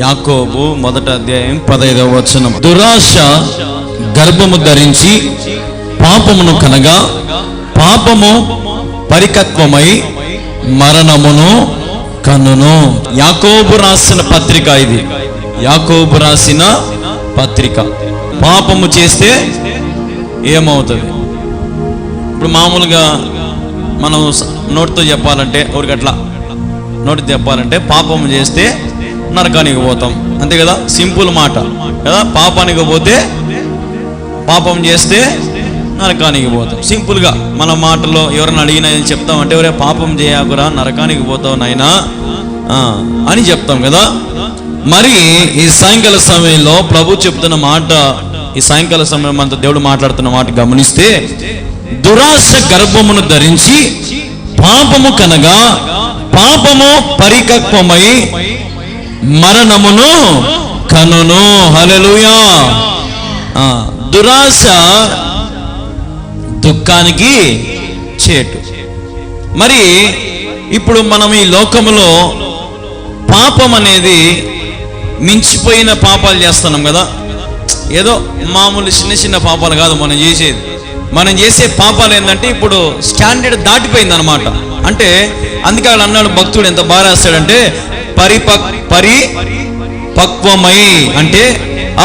యాకోబు 1వ అధ్యాయం 15వ వచనం. దురాశ గర్భము ధరించి పాపమును కనగా, పాపము పరిపక్వమై మరణమును కనును. యాకోబు రాసిన పత్రిక ఇది. యాకోబు రాసిన పత్రిక. పాపము చేస్తే ఏమవుతుంది? ఇప్పుడు మామూలుగా మనం నోటితో చెప్పాలంటే, ఊరికట్లా నోటితో చెప్పాలంటే, పాపము చేస్తే నరకానికి పోతాం, అంతే కదా, సింపుల్ మాట కదా. పాపానికి పోతే, పాపం చేస్తే నరకానికి పోతాం. సింపుల్గా మన మాటలో ఎవరైనా అడిగినా ఏం చెప్తామంటే, ఎవరే పాపం చేయకురా నరకానికి పోతావు నాయనా అని చెప్తాం కదా. మరి ఈ సాయంకాల సమయంలో ప్రభు చెప్తున్న మాట, ఈ సాయంకాల సమయం మనతో దేవుడు మాట్లాడుతున్న మాట గమనిస్తే, దురాశ గర్భమును ధరించి పాపము కనగా, పాపము పరిపక్వమై మరణమును కనును. హల్లెలూయా. దురాశ దుఃఖానికి చేటు. మరి ఇప్పుడు మనం ఈ లోకములో పాపం అనేది మించిపోయిన పాపాలు చేస్తున్నాం కదా. ఏదో మామూలు చిన్న చిన్న పాపాలు కాదు మనం చేసేది. మనం చేసే పాపాలు ఏంటంటే ఇప్పుడు స్టాండర్డ్ దాటిపోయింది అనమాట. అంటే అందుకే వాళ్ళు అన్నాడు భక్తుడు, ఎంత బాగా రాస్తాడంటే, పరిపక్వమై అంటే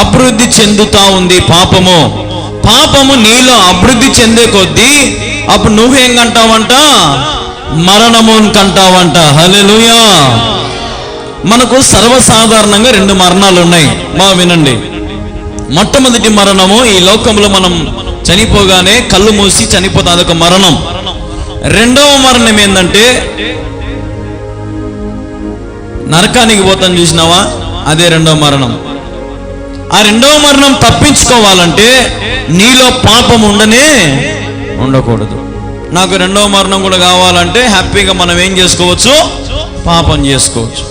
అభివృద్ధి చెందుతా ఉంది పాపము. పాపము నీలో అభివృద్ధి చెందే కొద్దీ అప్పుడు నువ్వేం కంటావంట? మరణము కంటావంట. హల్లెలూయా. మనకు సర్వసాధారణంగా 2 మరణాలు ఉన్నాయి. బాగా వినండి. మొట్టమొదటి మరణము, ఈ లోకంలో మనం చనిపోగానే కళ్ళు మూసి చనిపోతా, అదొక మరణం. రెండవ మరణం ఏంటంటే నరకానికి పోతాను చూసినావా, అదే రెండవ మరణం. ఆ రెండవ మరణం తప్పించుకోవాలంటే నీలో పాపం ఉండకూడదు. నాకు రెండవ మరణం కూడా కావాలంటే హ్యాపీగా మనం ఏం చేసుకోవచ్చు? పాపం చేసుకోవచ్చు.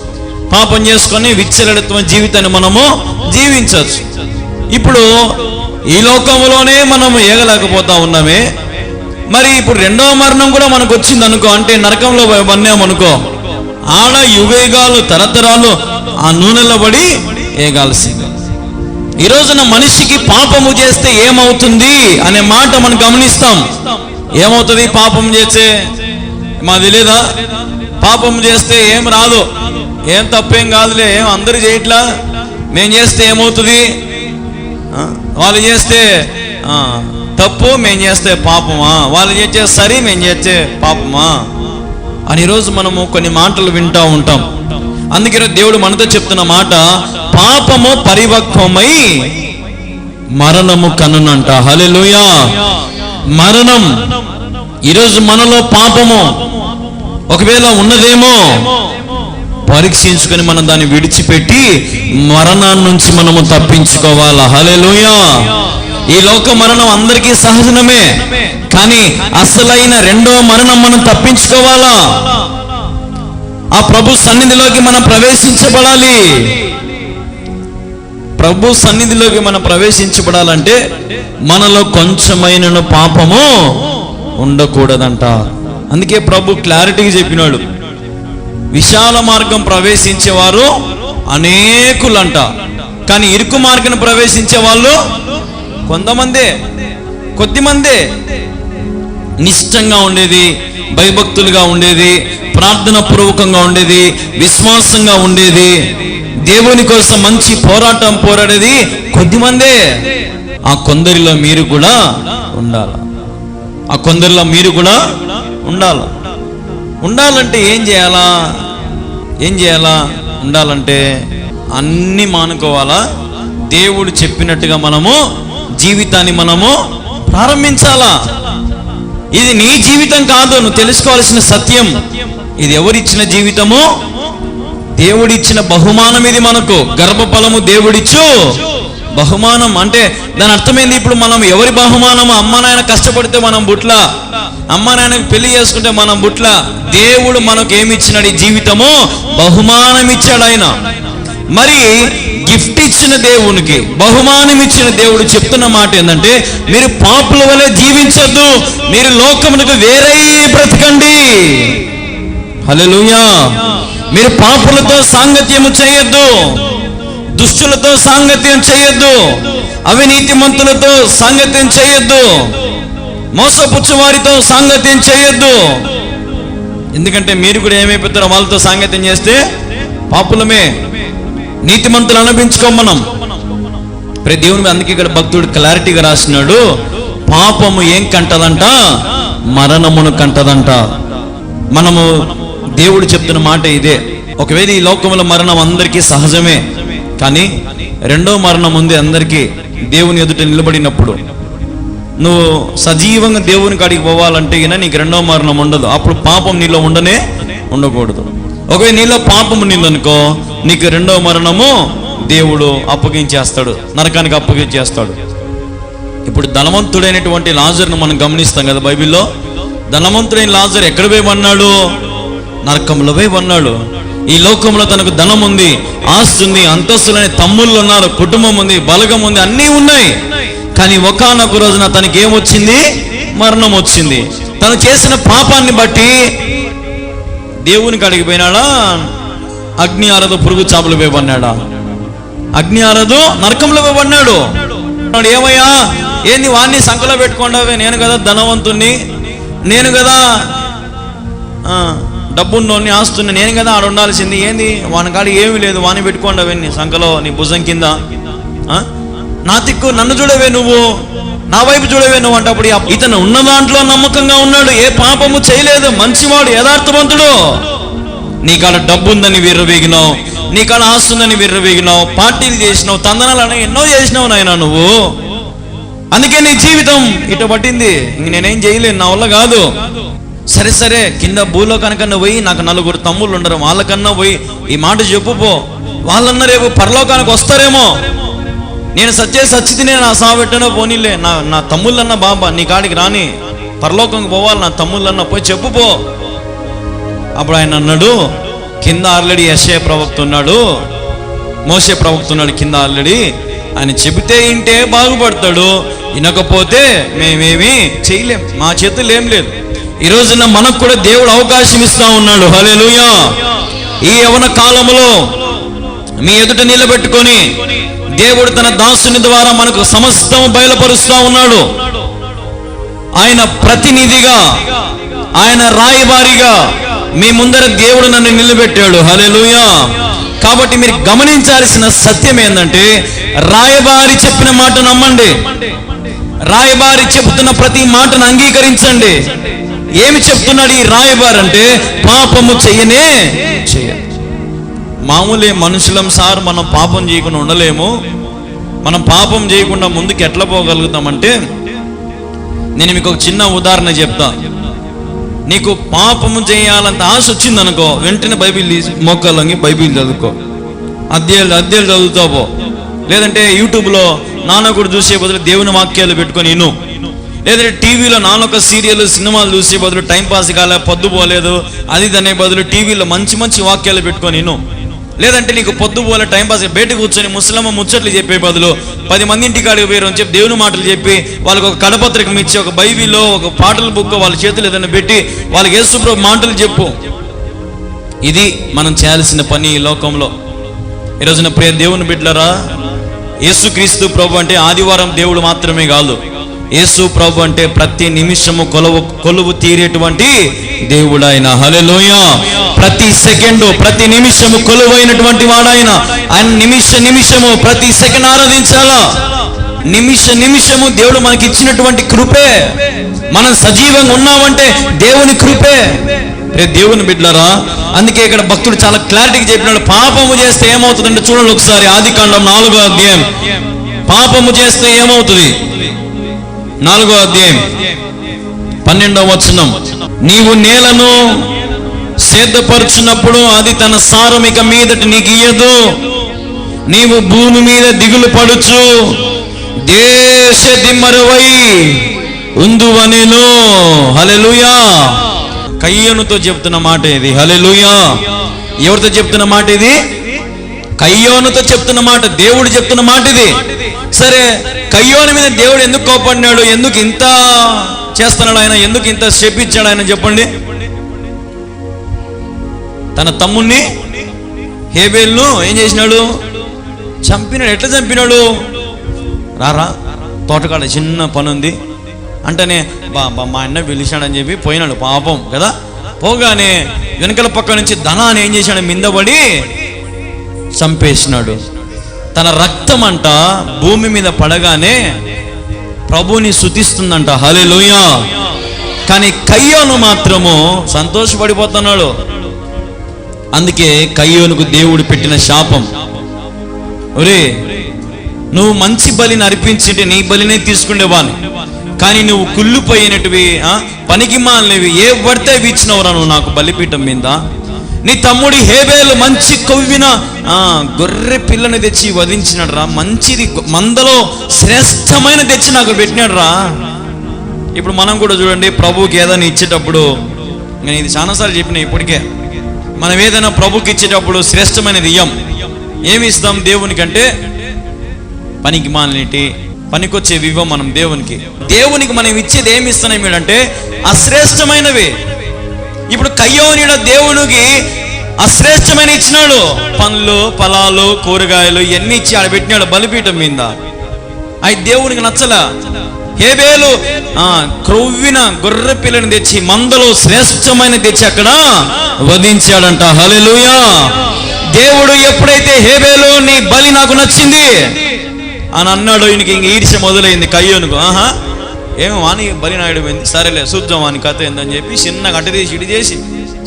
పాపం చేసుకొని విచ్చలత్వ జీవితాన్ని మనము జీవించవచ్చు. ఇప్పుడు ఈ లోకంలోనే మనం ఏగలేకపోతా ఉన్నామే. మరి ఇప్పుడు రెండవ మరణం కూడా మనకు వచ్చింది అనుకో, అంటే నరకంలో పన్నామనుకో, ఆడ యుగయుగాలు తరతరాలు ఆ నూనెలో పడి ఏగాల్సింది. ఈ రోజున మనిషికి పాపము చేస్తే ఏమవుతుంది అనే మాట మనం గమనిస్తాం. ఏమవుతుంది పాపం చేస్తే? మాది లేదా? పాపం చేస్తే ఏం రాదు, ఏం తప్పేం కాదులే, ఏం అందరూ చేయట్లా, మేము చేస్తే ఏమవుతుంది? వాళ్ళు చేస్తే తప్పు, మేము చేస్తే పాపమా? వాళ్ళు చేస్తే సరి, మేము చేస్తే పాపమా అని ఈరోజు మనము కొన్ని మాటలు వింటూ ఉంటాం. అందుకే దేవుడు మనతో చెప్తున్న మాట, పాపము పరిపక్వమై మరణము కనునంట. హల్లెలూయా. మరణం. ఈరోజు మనలో పాపము ఒకవేళ ఉన్నదేమో పరీక్షించుకొని మనం దాన్ని విడిచిపెట్టి మరణాన్ని నుంచి మనము తప్పించుకోవాలా. హల్లెలూయా. ఈ లోక మరణం అందరికీ సహజమే, కానీ అసలైన రెండవ మరణం మనం తప్పించుకోవాలా. ఆ ప్రభు సన్నిధిలోకి మనం ప్రవేశించబడాలి. ప్రభు సన్నిధిలోకి మనం ప్రవేశించబడాలంటే మనలో కొంచెమైనను పాపము ఉండకూడదంట. అందుకే ప్రభు క్లారిటీగా చెప్పినాడు, విశాల మార్గం ప్రవేశించేవారు అనేకులంట, కానీ ఇరుకు మార్గం ప్రవేశించే వాళ్ళు కొద్దిమందే. నిష్టంగా ఉండేది, భయభక్తులుగా ఉండేది, ప్రార్థన పూర్వకంగా ఉండేది, విశ్వాసంగా ఉండేది, దేవుని కోసం మంచి పోరాడేది కొద్దిమందే. ఆ కొందరిలో మీరు కూడా ఉండాలి. ఆ కొందరిలో మీరు కూడా ఉండాలంటే ఏం చేయాలా? ఉండాలంటే అన్ని మానుకోవాలా. దేవుడు చెప్పినట్టుగా మనము జీవితాన్ని మనము ప్రారంభించాలా. ఇది నీ జీవితం కాదు, నువ్వు తెలుసుకోవాల్సిన సత్యం. ఇది ఎవరిచ్చిన జీవితము? దేవుడిచ్చిన బహుమానం. ఇది మనకు గర్భఫలము దేవుడిచ్చు బహుమానం. అంటే దాని అర్థమైంది, ఇప్పుడు మనం ఎవరి బహుమానము? అమ్మ నాయన కష్టపడితే మనం బుట్ల, అమ్మ నాయనకు పెళ్లి చేసుకుంటే మనం బుట్ల. దేవుడు మనకు ఏమి ఇచ్చినాడు? ఈ జీవితము బహుమానం ఇచ్చాడు ఆయన. మరి గిఫ్ట్ ఇచ్చిన దేవునికి, బహుమానం ఇచ్చిన దేవుడు చెప్తున్న మాట ఏంటంటే, మీరు పాపుల వలె జీవించొద్దు, మీరు లోకమునకు వేరై బ్రతకండి. హల్లెలూయా. మీరు పాపులతో సాంగత్యము చేయొద్దు. దుష్టులతో సాంగత్యం చేయొద్దు, అవినీతిమంతులతో సాంగత్యం చేయొద్దు, మోసపుచ్చు వారితో సాంగత్యం చేయొద్దు. ఎందుకంటే మీరు కూడా ఏమైపోతారో వాళ్ళతో సాంగత్యం చేస్తే పాపులమే. నీతిమంతులు అనిపించుకోం మనం. ప్రతి దేవుని అందుకే ఇక్కడ భక్తుడు క్లారిటీగా రాసినాడు, పాపము ఏం కంటదంట? మరణమును కంటదంట. మనము దేవుడు చెప్తున్న మాట ఇదే. ఒకవేళ ఈ లోకంలో మరణం అందరికీ సహజమే, కానీ రెండో మరణం ఉంది అందరికీ. దేవుని ఎదుట నిలబడినప్పుడు నువ్వు సజీవంగా దేవుని కాడికి పోవాలంటే నీకు రెండో మరణం ఉండదు. అప్పుడు పాపం నీలో ఉండకూడదు. ఒకవేళ నీలో పాపం నిందనుకో, నీకు రెండో మరణము దేవుడు అప్పగించేస్తాడు, నరకానికి అప్పగించేస్తాడు. ఇప్పుడు ధనవంతుడైనటువంటి లాజరును మనం గమనిస్తాం కదా బైబిల్లో. ధనవంతుడైన లాజరు ఎక్కడ పోయి పన్నాడు? నరకంలో పోయి పన్నాడు. ఈ లోకంలో తనకు ధనం ఉంది, ఆస్తి ఉంది, అంతస్తులని తమ్ముళ్ళు ఉన్నారు, కుటుంబం ఉంది, బలగం ఉంది, అన్నీ ఉన్నాయి. కానీ ఒకానొక రోజున తనకి ఏమొచ్చింది? మరణం వచ్చింది. తను చేసిన పాపాన్ని బట్టి దేవునికి అడిగిపోయినాడా? అగ్ని ఆరదు పురుగు చాపలు పోయి పన్నాడా? అగ్ని ఆరదు నరకంలో పోయి పన్నాడు. ఏమయ్యా, ఏంది వాడిని సంకలో పెట్టుకోండావే? నేను కదా ధనవంతుణ్ణి, నేను కదా డబ్బున్నోని, ఆస్తుని, నేను కదా ఆడ ఉండాల్సింది. ఏంది వాని కాడ ఏమీ లేదు, వాని పెట్టుకోండావే నీ సంకలో, నీ భుజం కింద. నా తిక్కు నన్ను చూడవే నువ్వు, నా వైపు చూడవే నువ్వు అంటప్పుడు ఇతను ఉన్న దాంట్లో నమ్మకంగా ఉన్నాడు, ఏ పాపము చేయలేదు, మంచివాడు, యథార్థవంతుడు. నీ కాడ డబ్బు ఉందని విర్రవీగినావు, నీ కాడ ఆస్తి ఉందని విర్రవీగినావు, పార్టీలు చేసినావు, తందనాలు ఎన్నో చేసినావు నాయన నువ్వు. అందుకే నీ జీవితం ఇటు పట్టింది. ఇంక నేనేం చేయలేను, నా వల్ల కాదు. సరే సరే, కింద భూలోకానికన్నా పోయి, నాకు 4 తమ్ముళ్ళు ఉండరు, వాళ్ళకన్నా పోయి ఈ మాట చెప్పుపో. వాళ్ళన్నా రేపు పరలోకానికి వస్తారేమో. నేను సచ్చితినే నా సావెట్టనో పోనీలే, నా తమ్ముళ్ళన్నా బాబా నీ కాడికి రాని, పరలోకంకి పోవాలి, నా తమ్ముళ్ళన్నా పోయి చెప్పుపో. అప్పుడు ఆయన అన్నాడు, కింద ఆల్రెడీ యెషయా ప్రవక్త ఉన్నాడు, మోషే ప్రవక్త ఉన్నాడు కింద ఆల్రెడీ. ఆయన చెబితే ఇంటే బాగుపడతాడు, వినకపోతే మేమేమి చేయలేం, మా చేతులు ఏం లేదు. ఈ రోజున మనకు కూడా దేవుడు అవకాశం ఇస్తా ఉన్నాడు. హల్లెలూయా. ఈ యవన కాలంలో మీ ఎదుట నిలబెట్టుకొని దేవుడు తన దాసుని ద్వారా మనకు సమస్తం బయలుపరుస్తా ఉన్నాడు. ఆయన ప్రతినిధిగా, ఆయన రాయబారిగా మీ ముందర దేవుడు నన్ను నిలబెట్టాడు. హల్లెలూయా. కాబట్టి మీరు గమనించాల్సిన సత్యం ఏంటంటే, రాయబారి చెప్పిన మాట నమ్మండి, రాయబారి చెప్తున్న ప్రతి మాటను అంగీకరించండి. ఏమి చెప్తున్నాడు ఈ రాయబారి అంటే, పాపము చెయ్యనే చెయ్య. మామూలే మనుషులం సార్, మనం పాపం చేయకుండా ఉండలేము. మనం పాపం చేయకుండా ముందుకు ఎట్లా పోగలుగుతామంటే, నేను మీకు ఒక చిన్న ఉదాహరణ చెప్తా. నీకు పాపము చేయాలంత ఆశ వచ్చిందనుకో, వెంటనే బైబిల్ తీసి మోకాళ్ళంగి బైబిల్ చదువుకో, అధ్యాయులు చదువుతావో. లేదంటే యూట్యూబ్లో నాన్నకుడు చూసే బదులు దేవుని వాక్యాలు పెట్టుకొని విను. లేదంటే టీవీలో నానొక సీరియల్, సినిమాలు చూసే బదులు టైంపాస్ కాలే, పొద్దు పోలేదు అది దానే బదులు టీవీలో మంచి మంచి వాక్యాలు పెట్టుకొని విను. లేదంటే నీకు పొద్దు పోలే టైంపాస్ బయట కూర్చొని ముసలమ్మ ముచ్చట్లు చెప్పే బదులు 10 మంది ఇంటికాడికి పోయారు అని చెప్పి దేవుని మాటలు చెప్పి, వాళ్ళకి ఒక కడపత్రికం ఇచ్చి, ఒక బైబిల్లో ఒక పాటల బుక్ వాళ్ళ చేతులు ఏదైనా పెట్టి వాళ్ళకి యేసుప్రభు మాటలు చెప్పు. ఇది మనం చేయాల్సిన పని ఈ లోకంలో. ఈరోజున ప్రియ దేవుని బిడ్డలారా, యేసుక్రీస్తు ప్రభు అంటే ఆదివారం దేవుడు మాత్రమే కాదు. యేసు ప్రభు అంటే ప్రతి నిమిషము కొలువు తీరేటువంటి దేవుడు ఆయన. హల్లెలూయా. ప్రతి సెకండ్, ప్రతి నిమిషము కొలువైనటువంటి వాడాయన. ఆయన నిమిషము ప్రతి సెకండ్ ఆరాధించాలా. నిమిషము దేవుడు మనకి ఇచ్చినటువంటి కృపే. మనం సజీవంగా ఉన్నామంటే దేవుని కృపే. దేవుని బిడ్డలారా, అందుకే ఇక్కడ భక్తుడు చాలా క్లారిటీగా చెప్పినాడు, పాపము చేస్తే ఏమవుతుందంటే చూడండి ఒకసారి, ఆదికాండం 4వ అధ్యాయం. పాపము చేస్తే ఏమవుతుంది? 4వ అధ్యాయం 12వ వచనం. నీవు నేలను సేద్యపరుచున్నప్పుడు అది తన సారం ఇక మీదట నీకు ఇయ్యదు. నీవు భూమి మీద దిగులు పడుచు దేశ దిమ్మరువై ఉందువనెను. హల్లెలూయా. కయ్యోనుతో చెప్తున్న మాట ఇది. హల్లెలూయా. ఎవరితో చెప్తున్న మాట ఇది? కయ్యోనుతో చెప్తున్న మాట, దేవుడు చెప్తున్న మాట ఇది. సరే, కయ్యోను మీద దేవుడు ఎందుకు కోపడినాడు? ఎందుకు ఇంత చేస్తున్నాడు ఆయన? ఎందుకు ఇంత శపించాడు ఆయన? చెప్పండి. తన తమ్ముణ్ణి హేబేలును ఏం చేసినాడు? చంపినాడు. ఎట్లా చంపినాడు? రారా తోటకాడ చిన్న పని ఉంది అంటేనే మా అన్న పిలిచాడని చెప్పి పోయినాడు. పాపం కదా. పోగానే వెనకల పక్క నుంచి ధనాన్ని ఏం చేశాడు? మిందబడి చంపేసినాడు. తన రక్తం అంట భూమి మీద పడగానే ప్రభుని స్తుతిస్తుందంట. హల్లెలూయా. కానీ కయ్యోను మాత్రము సంతోషపడిపోతున్నాడు. అందుకే కయ్యోనుకు దేవుడు పెట్టిన శాపం, ఒరే నువ్వు మంచి బలిని అర్పించింటే నీ బలినే తీసుకునేవాని, కానీ నువ్వు కుళ్ళిపోయినటివి పనికి మాలినవి ఏ పడితే అవి ఇచ్చినవరా నువ్వు నాకు బలిపీఠం మీద. నీ తమ్ముడి హేబేలు మంచి కొవ్విన గొర్రె పిల్లని తెచ్చి వధించినాడు రా, మంచిది మందలో శ్రేష్టమైన తెచ్చి నాకు పెట్టినాడు రా. ఇప్పుడు మనం కూడా చూడండి, ప్రభువుకి ఏదైనా ఇచ్చేటప్పుడు, నేను ఇది చాలాసార్లు చెప్పిన, ఇప్పటికే మనం ఏదైనా ప్రభుకి ఇచ్చేటప్పుడు శ్రేష్టమైనది ఇయ్యం. ఏమి ఇస్తాం దేవునికి అంటే? పనికి మాలినటి పనికొచ్చేవి ఇవ్వం మనం దేవునికి. దేవునికి మనం ఇచ్చేది ఏమి ఇస్తున్నాం అంటే అశ్రేష్టమైనవి. ఇప్పుడు కయ్యోనుడు దేవునికి అశ్రేష్టమైన ఇచ్చినాడు. పండ్లు, ఫలాలు, కూరగాయలు ఇవన్నీ ఇచ్చి ఆడ పెట్టినాడు బలిపీఠం మీద. అవి దేవునికి నచ్చలా. హేబేలు క్రొవ్విన గొర్రె పిల్లని తెచ్చి మందలో శ్రేష్టమైన తెచ్చి అక్కడ వధించాడంట. హల్లెలూయా. దేవుడు ఎప్పుడైతే హేబేలు నీ బలి నాకు నచ్చింది అని అన్నాడు, ఈయనకి ఇంక ఈర్ష్య మొదలైంది కయ్యోనుకు. ఏమో వాని బలి నాయుడు పోయింది, సరేలే చూద్దాం వాని కథ ఏందని చెప్పి చిన్నగా అటు తీసి ఇటు చేసి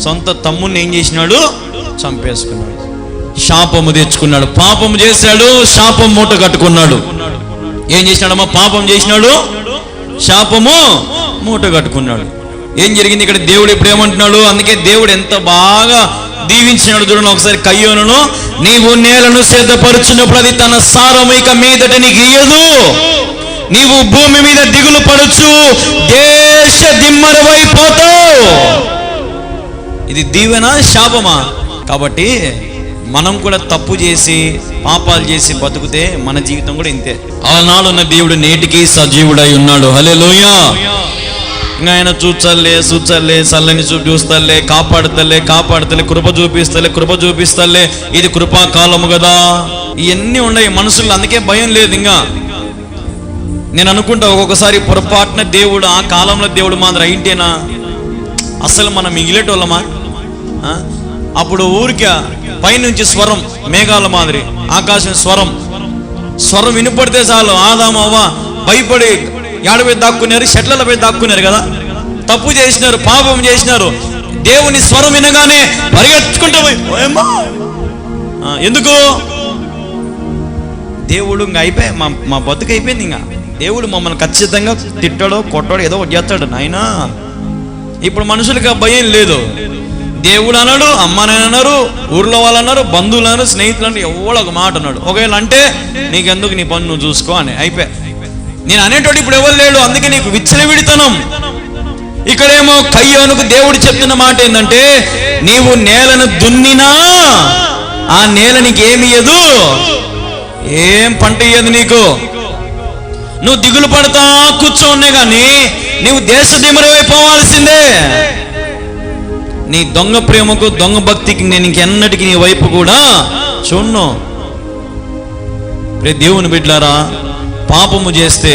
సొంత తమ్ముడిని ఏం చేసినాడు? చంపేసుకున్నాడు. శాపము తెచ్చుకున్నాడు. పాపము చేశాడు, శాపం మూట కట్టుకున్నాడు. ఏం చేసినాడమ్మా? పాపం చేసినాడు, శాపము మూట కట్టుకున్నాడు. ఏం జరిగింది ఇక్కడ? దేవుడు ఇప్పుడు ఏమంటున్నాడు? అందుకే దేవుడు ఎంత బాగా దీవించినాడు చూడండి ఒకసారి కయ్యోనును. నీవు నేలను సిద్ధపరుచున్నప్పుడు అది తన సారము ఇక మీదట నీకు ఇయ్యదు. నీవు భూమి మీద దిగులు పడుచు దేశ దిమ్మరవైపోతావు. ఇది దీవెనా శాపమా? కాబట్టి మనం కూడా తప్పు చేసి పాపాలు చేసి బతుకుతే మన జీవితం కూడా ఇంతే. ఆనాడున్న దేవుడు నేటికి సజీవుడై ఉన్నాడు. హల్లెలూయా. ఇంకా ఆయన చూచల్లే చల్లని చూపిస్తలే, కాపాడతలే, కృప చూపిస్తలే. ఇది కృపాకాలము కదా. ఇవన్నీ ఉన్నాయి మనుషుల్లో, అందుకే భయం లేదు. ఇంకా నేను అనుకుంటా ఒక్కొక్కసారి పొరపాటున దేవుడు ఆ కాలంలో దేవుడు మాత్రం అయింటేనా అసలు మనం మిగిలేటోళ్ళమా? అప్పుడు ఊరికే పైనుంచి స్వరం, మేఘాల మాదిరి ఆకాశం స్వరం వినపడితే చాలు ఆదాము అవ్వ భయపడి ఏడపై దాక్కున్నారు, చెట్లలో పోయి దాక్కున్నారు కదా. తప్పు చేసినారు, పాపం చేసినారు. దేవుని స్వరం వినగానే పరిగెత్తుకుంటూ పోయి ఎందుకు? దేవుడు ఇంకా అయిపోయి మా బతుకు అయిపోయింది. ఇంకా దేవుడు మమ్మల్ని ఖచ్చితంగా తిట్టాడో కొట్టాడో ఏదో ఒకటి చేస్తాడు నాయనా. ఇప్పుడు మనుషులకి ఆ భయం లేదు. దేవుడు అన్నాడు, అమ్మనని అన్నారు, ఊర్లో వాళ్ళు అన్నారు, బంధువులు అన్నారు, స్నేహితులు అన్నారు, ఎవడో ఒక మాట అన్నాడు. ఒకవేళ అంటే నీకెందుకు, నీ పని నువ్వు చూసుకో అని అయిపోయా. నేను అనేటోడు ఇప్పుడు ఎవరు లేడు, అందుకే నీకు విచ్చలవిడితనం. ఇక్కడేమో కయ్యోనుకు దేవుడు చెప్తున్న మాట ఏంటంటే, నీవు నేలను దున్నినా ఆ నేల నీకు ఏమి ఇయ్యదు, ఏం పంట ఇయ్యదు నీకు. నువ్వు దిగులు పడతా కూర్చోనే కానీ నీవు దేశ దిమ్మరమైపోవాల్సిందే. నీ దొంగ ప్రేమకు దొంగ భక్తికి నేను ఇంకెన్నటికి నీ వైపు కూడా చూడ్ను. దేవుని బిడ్డలారా, పాపము చేస్తే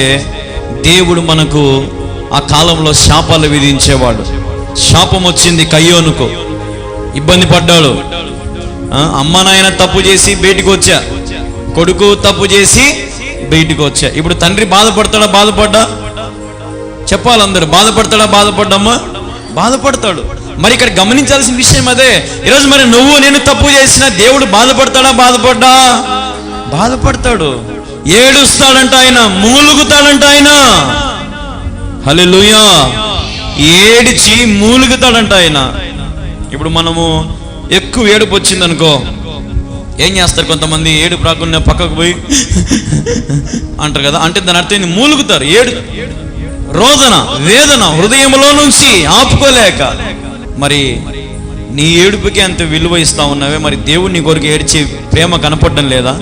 దేవుడు మనకు ఆ కాలంలో శాపాలు విధించేవాడు. శాపం వచ్చింది కయ్యోనుకు, ఇబ్బంది పడ్డాడు. అమ్మ నాయన తప్పు చేసి బయటికి వచ్చా, కొడుకు తప్పు చేసి బయటికి వచ్చా. ఇప్పుడు తండ్రి బాధపడ్డా చెప్పాలి అందరూ, బాధపడ్డమ్మా బాధపడతాడు. మరి ఇక్కడ గమనించాల్సిన విషయం అదే. ఈరోజు మరి నువ్వు నేను తప్పు చేసినా దేవుడు బాధపడతాడు. ఏడుస్తాడంట ఆయన, మూలుగుతాడంట ఆయన. హల్లెలూయా. ఏడిచి మూలుగుతాడంట ఆయన. ఇప్పుడు మనము ఎక్కువ ఏడుపు వచ్చిందనుకో ఏం చేస్తారు కొంతమంది? ఏడుపు రాకుండా పక్కకు పోయి అంటారు కదా. అంటే దాని అర్థం మూలుగుతారు. రోదన, వేదన హృదయంలో నుంచి ఆపుకోలేక. మరి నీ ఏడుపుకి అంత విలువ ఇస్తా ఉన్నావే, మరి దేవుడు నీ కొరకు ఏడ్చే ప్రేమ కనపడడం లేదా?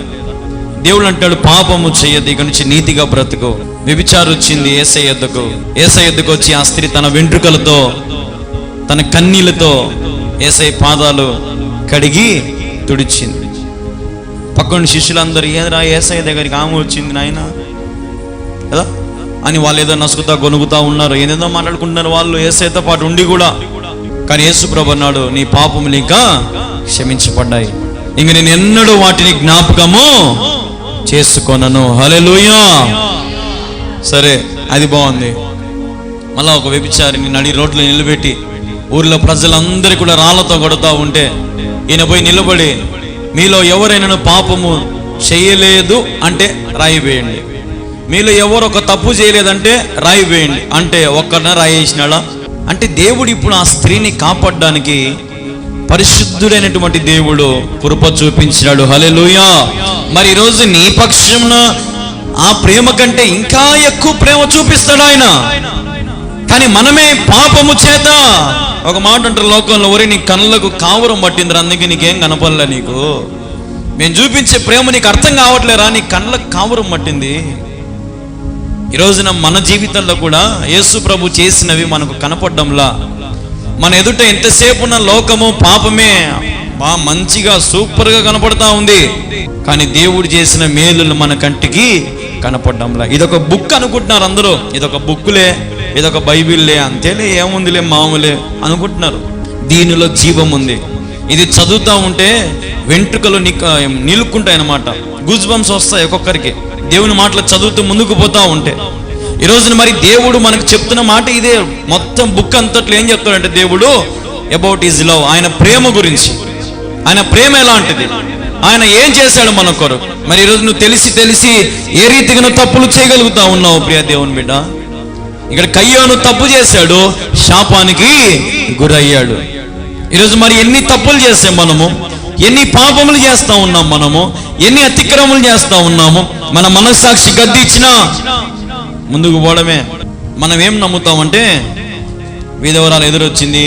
దేవుడు అంటాడు, పాపము చెయ్యదు, ఇక నుంచి నీతిగా బ్రతుకు. వ్యభిచారం వచ్చింది యేసయ్య యొద్దకు వచ్చి ఆ స్త్రీ తన వెంట్రుకలతో తన కన్నీళ్లతో యేసయ్య పాదాలు కడిగి తుడిచింది. పక్కన శిష్యులందరూ ఏదరా యేసయ్య దగ్గరికి ఆమె వచ్చింది నాయన కదా అని వాళ్ళు ఏదో నసుగుతా గొనుగుతా ఉన్నారు, ఏదేదో మాట్లాడుకుంటున్నారు వాళ్ళు యేసయ్యతో పాటు ఉండి కూడా. కానీ యేసు ప్రభు అన్నాడు, నీ పాపములు ఇంకా క్షమించబడ్డాయి, ఇంక నేను ఎన్నడూ వాటిని జ్ఞాపకము చేసుకొనను. హల్లెలూయా. సరే, అది బాగుంది. మళ్ళా ఒక వ్యభిచారిని నడి రోడ్లో నిలబెట్టి ఊర్లో ప్రజలందరూ కూడా రాళ్లతో కొడుతూ ఉంటే ఈయన పోయి నిలబడి, మీలో ఎవరైనా పాపము చేయలేదు అంటే రాయి వేయండి, మీలో ఎవరు ఒక తప్పు చేయలేదంటే రాయి వేయండి అంటే ఒక్కరిన రాయి వేసినాడా? అంటే దేవుడు ఇప్పుడు ఆ స్త్రీని కాపాడడానికి పరిశుద్ధుడైనటువంటి దేవుడు కృప చూపించినాడు. హల్లెలూయా. మరి ఈరోజు నీ పక్షంలో ఆ ప్రేమ కంటే ఇంకా ఎక్కువ ప్రేమ చూపిస్తాడు ఆయన. కానీ మనమే పాపము చేత, ఒక మాట అంటారు లోకంలో, ఒరే నీ కళ్ళకు కావురం పట్టిందిరా, అందుకే నీకేం కనపడలే, నీకు మేము చూపించే ప్రేమ నీకు అర్థం కావట్లేరా, నీ కళ్ళకు కావురం పట్టింది. ఈ రోజున మన జీవితంలో కూడా యేసు ప్రభు చేసినవి మనకు కనపడ్డంలా, మన ఎదుట ఎంతసేపు ఉన్న లోకము పాపమే బాగా మంచిగా సూపర్గా కనపడతా ఉంది, కానీ దేవుడు చేసిన మేలులు మన కంటికి కనపడ్డంలా. ఇదొక బుక్ అనుకుంటున్నారు అందరూ, ఇదొక బుక్కులే, ఇదొక బైబిల్లే, అంతేలే, ఏముందిలే, మామూలే అనుకుంటున్నారు. దీనిలో జీవం ఉంది. ఇది చదువుతూ ఉంటే వెంట్రుకలు నిలుక్కుంటాయి అన్నమాట, గూజ్ బంప్స్ వస్తాయి ఒక్కొక్కరికి దేవుని మాటలు చదువుతూ ముందుకు పోతా ఉంటే. ఈ రోజున మరి దేవుడు మనకు చెప్తున్న మాట ఇదే. మొత్తం బుక్ అంతట్లో ఏం చెప్తాడంటే దేవుడు అబౌట్ హిస్ లవ్, ఆయన ప్రేమ గురించి. ఆయన ప్రేమ ఎలాంటిది, ఆయన ఏం చేశాడు మన కొరకు. మరి ఈరోజు నువ్వు తెలిసి ఏ రీతిగా నువ్వు తప్పులు చేయగలుగుతా ఉన్నావు ప్రియ దేవుని బిడ్డ? ఇక్కడ కయ్యోను తప్పు చేశాడు, శాపానికి గురయ్యాడు. ఈరోజు మరి ఎన్ని తప్పులు చేసాం మనము, ఎన్ని పాపములు చేస్తా ఉన్నాం మనము, ఎన్ని అతిక్రమములు చేస్తా ఉన్నాము. మన మనస్సాక్షి గద్దిచ్చినా ముందుకు పోవడమే. మనం ఏం నమ్ముతామంటే విధవరాలు ఎదురొచ్చింది,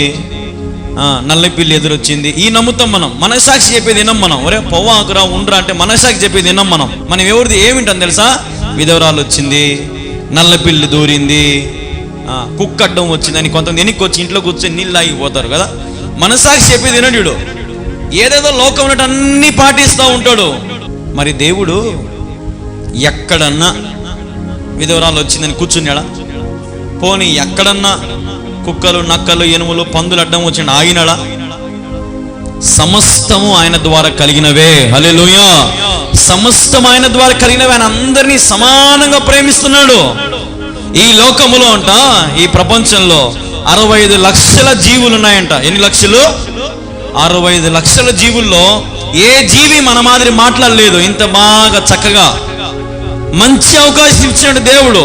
నల్లపిల్లి ఎదురొచ్చింది, ఈ నమ్ముతాం మనం. మనస్సాక్షి చెప్పేది వినం మనం. ఒరే పొవ్వాకురా ఉండరా అంటే మనస్సాక్షి చెప్పేది వినం మనం. మనం ఎవరిది ఏమింటాం తెలుసా? విధవరాలు వచ్చింది, నల్లపిల్లి దూరింది, కుక్క అడ్డం వచ్చిందని కొంతమంది వెనక్కి వచ్చి ఇంట్లో కూర్చొని నీళ్ళు ఆగిపోతారు కదా. మనస్సాక్షి చెప్పేది వినడు, ఏదేదో లోకం ఉన్నట్టు అన్ని పాటిస్తూ ఉంటాడు. మరి దేవుడు ఎక్కడన్నా విధవరాలు వచ్చిందని కూర్చున్నాడా? పోనీ ఎక్కడన్నా కుక్కలు, నక్కలు, ఎనుములు, పందులు అడ్డం వచ్చిన ఆగినాడా? సమస్తము ఆయన ద్వారా కలిగినవే. హల్లెలూయా. సమస్తం ఆయన ద్వారా కలిగినవే. ఆయన అందరినీ సమానంగా ప్రేమిస్తున్నాడు. ఈ లోకములో అంట, ఈ ప్రపంచంలో 65 లక్షల జీవులు ఉన్నాయంట. ఎన్ని లక్షలు? 65 లక్షల జీవుల్లో ఏ జీవి మన మాదిరి మాట్లాడలేదు. ఇంత బాగా చక్కగా మంచి అవకాశం ఇచ్చినట్టు దేవుడు.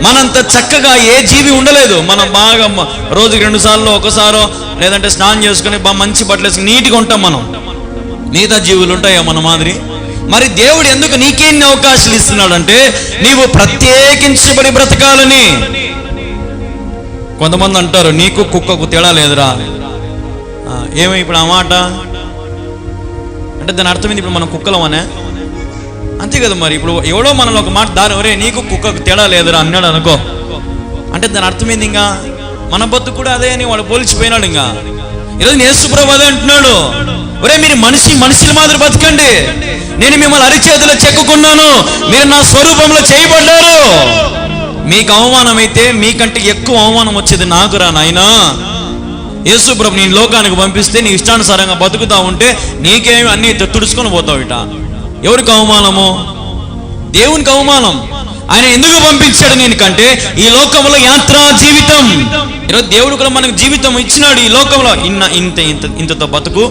మనంత చక్కగా ఏ జీవి ఉండలేదు. మనం బాగా రోజుకి 2 సార్లు, ఒకసారో లేదంటే స్నానం చేసుకుని బాగా మంచి బట్టలు వేసుకుని నీట్గా ఉంటాం మనం. మిగతా జీవులు ఉంటాయా మన మాదిరి? మరి దేవుడు ఎందుకు నీకెన్ని అవకాశాలు ఇస్తున్నాడు అంటే నీవు ప్రత్యేకించబడి బ్రతకాలని. కొంతమంది అంటారు నీకు కుక్కకు తేడా లేదురా. ఏమో ఇప్పుడు ఆ మాట అంటే దాని అర్థమైంది ఇప్పుడు మనం కుక్కలమనే, అంతే కదా. మరి ఇప్పుడు ఎవడో మనలో ఒక మాట దాని ఒరే నీకు కుక్కకు తేడా లేదురా అన్నాడు అనుకో, అంటే దాని అర్థమైంది ఇంకా మన బతుకు కూడా అదే అని వాడు పోల్చిపోయినాడు. ఇంకా ఈరోజు యేసు ప్రభువు అదే అంటున్నాడు, ఒరే మీరు మనుషుల మాదిరి బతకండి, నేను మిమ్మల్ని అరిచేతిలో చెక్కుకున్నాను, మీరు నా స్వరూపంలో చేయబడ్డారు. మీకు అవమానం అయితే మీకంటే ఎక్కువ అవమానం వచ్చేది నాకురా నాయనా. యేసు ప్రభు నేను లోకానికి పంపిస్తే నీ ఇష్టానుసారంగా బతుకుతా ఉంటే నీకేమి అన్ని తుడుచుకొని పోతావు. ఇట ఎవరికి అవమానము? దేవునికి అవమానం. ఆయన ఎందుకు పంపించాడు నేనుకంటే ఈ లోకంలో యాత్రా జీవితం. ఈరోజు దేవుడు కూడా మనకు జీవితం ఇచ్చినాడు. ఈ లోకంలో ఇంతతో బతుకు,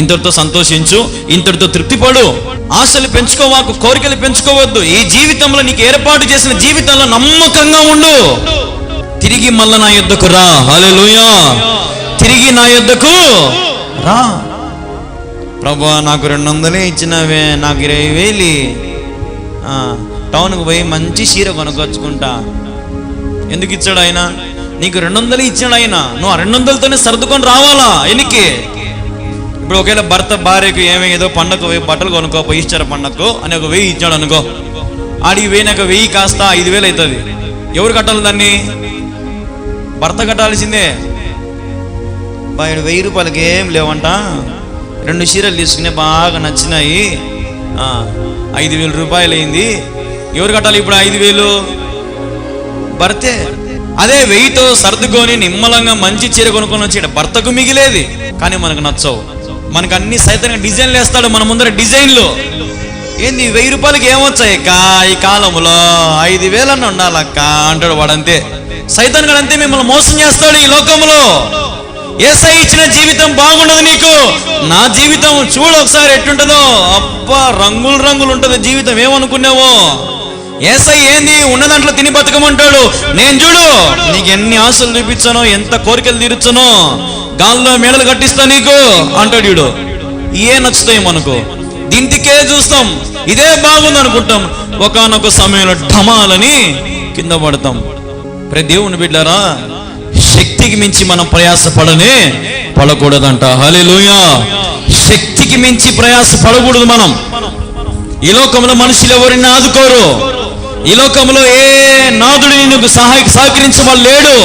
ఇంతటితో సంతోషించు, ఇంతటితో తృప్తిపడు. ఆశలు పెంచుకోవాకు, కోరికలు పెంచుకోవద్దు. ఈ జీవితంలో నీకు ఏర్పాటు చేసిన జీవితంలో నమ్మకంగా ఉండు. తిరిగి మళ్ళా నా యొద్దకు రా. హల్లెలూయా. తిరిగి నా యొద్దకు రా. ప్రభువా నాకు 200 ఇచ్చినవే, నాకు 20,000 టౌన్కి పోయి మంచి చీర కొనుక్కొచ్చుకుంటా. ఎందుకు ఇచ్చాడు ఆయన? నీకు 200 ఇచ్చాడు ఆయన. నువ్వు ఆ 200తోనే సర్దుకొని రావాలా ఎనికి? ఇప్పుడు ఒకవేళ భర్త భార్యకు ఏదో పండగకు పోయి బట్టలు కొనుక్కో, ఈస్టర్ పండగకు అని ఒక 1000 ఇచ్చాడు అనుకో, ఆడికి పోయినాక 1000 కాస్త 5,000 అవుతుంది. ఎవరు కట్టాలి దాన్ని? భర్త కట్టాల్సిందే. 1000 రూపాయలకి ఏం లేవంట, 2 చీరలు తీసుకునే బాగా నచ్చినాయి, 5,000 రూపాయలు అయింది, ఎవరు కట్టాలి ఇప్పుడు 5,000? భర్తే. అదే 1,000తో సర్దుకొని నిమ్మలంగా మంచి చీర కొనుక్కొని వచ్చి భర్తకు మిగిలేది. కానీ మనకు నచ్చవు, మనకు అన్ని సైతంగా డిజైన్లు వేస్తాడు మన ముందర. డిజైన్లు ఏంది 1,000 రూపాయలకి ఏమొచ్చాయి అక్క, ఈ కాలంలో 5,000 అన్న ఉండాలక్క అంటాడు వాడంతే. సైతాన్ గడు అంతే మిమ్మల్ని మోసం చేస్తాడు ఈ లోకంలో. యేసయ్య ఇచ్చిన జీవితం బాగుండదు నీకు. నా జీవితం చూడు ఒకసారి ఎట్టుంటుందో, అబ్బా రంగులు రంగులు ఉంటుంది జీవితం. ఏమనుకున్నావో? యేసయ్య ఏంది ఉన్న దాంట్లో తిని బతకమంటాడు. నేను చూడు నీకు ఎన్ని ఆశలు చూపించానో, ఎంత కోరికలు తీర్చానో, గాల్లో మేడలు కట్టిస్తా నీకు అంటాడు. వీడు ఏ నచ్చుతాయి మనకు, దీంటికే చూస్తాం, ఇదే బాగుంది అనుకుంటాం. ఒకానొక సమయంలో ఢమాలని కింద పడతాం. ప్రతి దేవుని బిడ్డారా, శక్తికి మించి మనం ప్రయాస పడకూడదంట. హల్లెలూయా. శక్తికి మించి ప్రయాస పడకూడదు మనం. ఈ లోకంలో మనుషులు ఎవరిని ఆదుకోరు. ఈ లోకంలో ఏ నాదుడిని నువ్వు సహకరించే వాళ్ళు లేడు.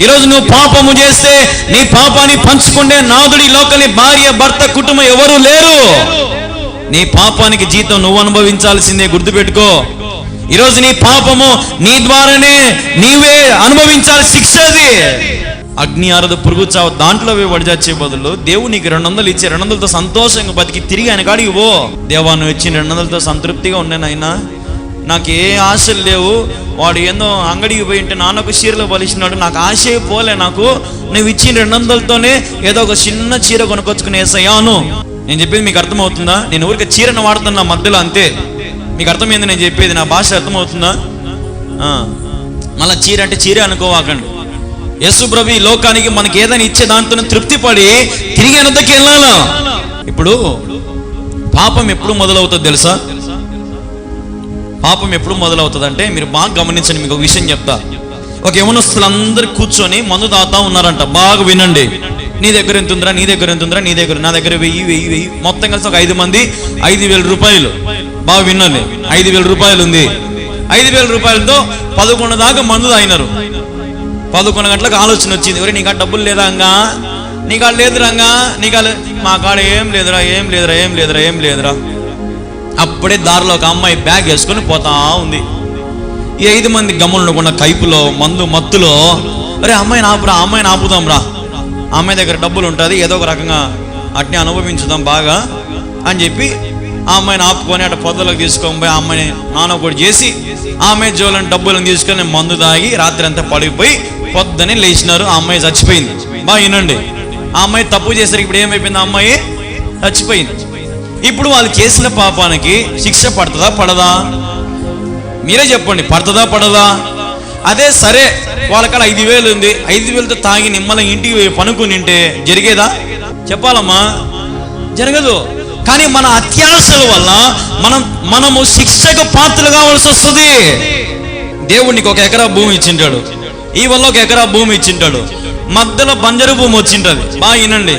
ఈరోజు నువ్వు పాపము చేస్తే నీ పాపాన్ని పంచుకునే నాదుడి లోకలి భార్య, భర్త, కుటుంబం ఎవరు లేరు. నీ పాపానికి జీతం నువ్వు అనుభవించాల్సిందే, గుర్తుపెట్టుకో. ఈరోజు నీ పాపము నీ ద్వారానే నీవే అనుభవించాలి శిక్ష. అది అగ్ని ఆరదు, పురుగు చావు, దాంట్లో వడిచచ్చే బదులు దేవుడు నీకు 200 ఇచ్చే 200తో సంతోషంగా బతికి తిరిగి ఆయన కాడికి పో. దేవా నువ్వు ఇచ్చిన 200తో సంతృప్తిగా ఉన్నాను అయినా, నాకు ఏ ఆశలు లేవు. వాడు ఏందో అంగడికి పోయి ఉంటే నాన్నకు చీరలు బలిసినాడు, నాకు ఆశే పోలే. నాకు నువ్వు ఇచ్చిన 200తోనే ఏదో ఒక చిన్న చీర కొనుక్కొచ్చుకుని యేసయ్యాను. నేను చెప్పేది మీకు అర్థమవుతుందా? నేను ఊరికి చీరను వాడుతున్నా మధ్యలో, అంతే. మీకు అర్థమైంది నేను చెప్పేది? నా భాష అర్థమవుతుందా? మళ్ళీ చీర అంటే చీర అనుకోవాకండి. యేసు ప్రభు ఈ లోకానికి మనకి ఏదైనా ఇచ్చే దాంతో తృప్తి పడి తిరిగి వెనక్కి వెళ్ళాలా. ఇప్పుడు పాపం ఎప్పుడు మొదలవుతుంది తెలుసా? పాపం ఎప్పుడు మొదలవుతుంది అంటే మీరు బాగా గమనించండి. మీకు ఒక విషయం చెప్తా. ఒక యవనస్తులు అందరు కూర్చొని మందు తాగుతా ఉన్నారంట. బాగా వినండి. నీ దగ్గర ఎంత ఉందిరా, నీ దగ్గర ఎంత ఉందిరా, నీ దగ్గర, నా దగ్గర 1000 మొత్తం కలిసి ఒక 5 మంది 5,000 రూపాయలు. బాగా వినండి, 5,000 రూపాయలు ఉంది. 5,000 రూపాయలతో 11 దాకా మందు తాగినారు. 11 గంటలకు ఆలోచన వచ్చింది, ఎవరే నీకు డబ్బులు లేదా అంగా, నీకు లేదు రంగా, నీకు మా కాడ ఏం లేదురా. అప్పుడే దారిలో ఒక అమ్మాయి బ్యాగ్ వేసుకొని పోతా ఉంది. ఈ 5 మంది గమ్మునుండకుండా కైపులో మందు మత్తులో, అరే అమ్మాయిని ఆపుదాం రా, అమ్మాయి దగ్గర డబ్బులు ఉంటుంది, ఏదో ఒక రకంగా అట్నే అనుభవించుదాం బాగా అని చెప్పి ఆ అమ్మాయిని ఆపుకొని అటు పొద్దులకు తీసుకొని పోయి ఆ అమ్మాయిని నాన్న కూడా చేసి ఆ అమ్మాయి జోలని డబ్బులను తీసుకొని మందు తాగి రాత్రి అంతా పడిపోయి పొద్దునే లేచినారు. ఆ అమ్మాయి చచ్చిపోయింది. బాగా వినండి, ఆ అమ్మాయి తప్పు చేసరికి ఇప్పుడు ఏమైపోయింది? ఆ అమ్మాయి చచ్చిపోయింది. ఇప్పుడు వాళ్ళు చేసిన పాపానికి శిక్ష పడుతుందా పడదా? మీరే చెప్పండి, పడుతుందా పడదా? అదే సరే వాళ్ళకాడ 5,000 ఉంది, 5,000తో తాగి నిమ్మలం ఇంటికి పనుకుని ఉంటే జరిగేదా? చెప్పాలమ్మా, జరగదు. కానీ మన అత్యాశల వల్ల మనము శిక్షకు పాత్రలు కావాల్సి వస్తుంది. దేవుడికి 1 ఎకరా భూమి ఇచ్చింటాడు, ఈ వల్ల 1 ఎకరా భూమి ఇచ్చింటాడు, మధ్యలో బంజరు భూమి వచ్చింటది. బాగా వినండి,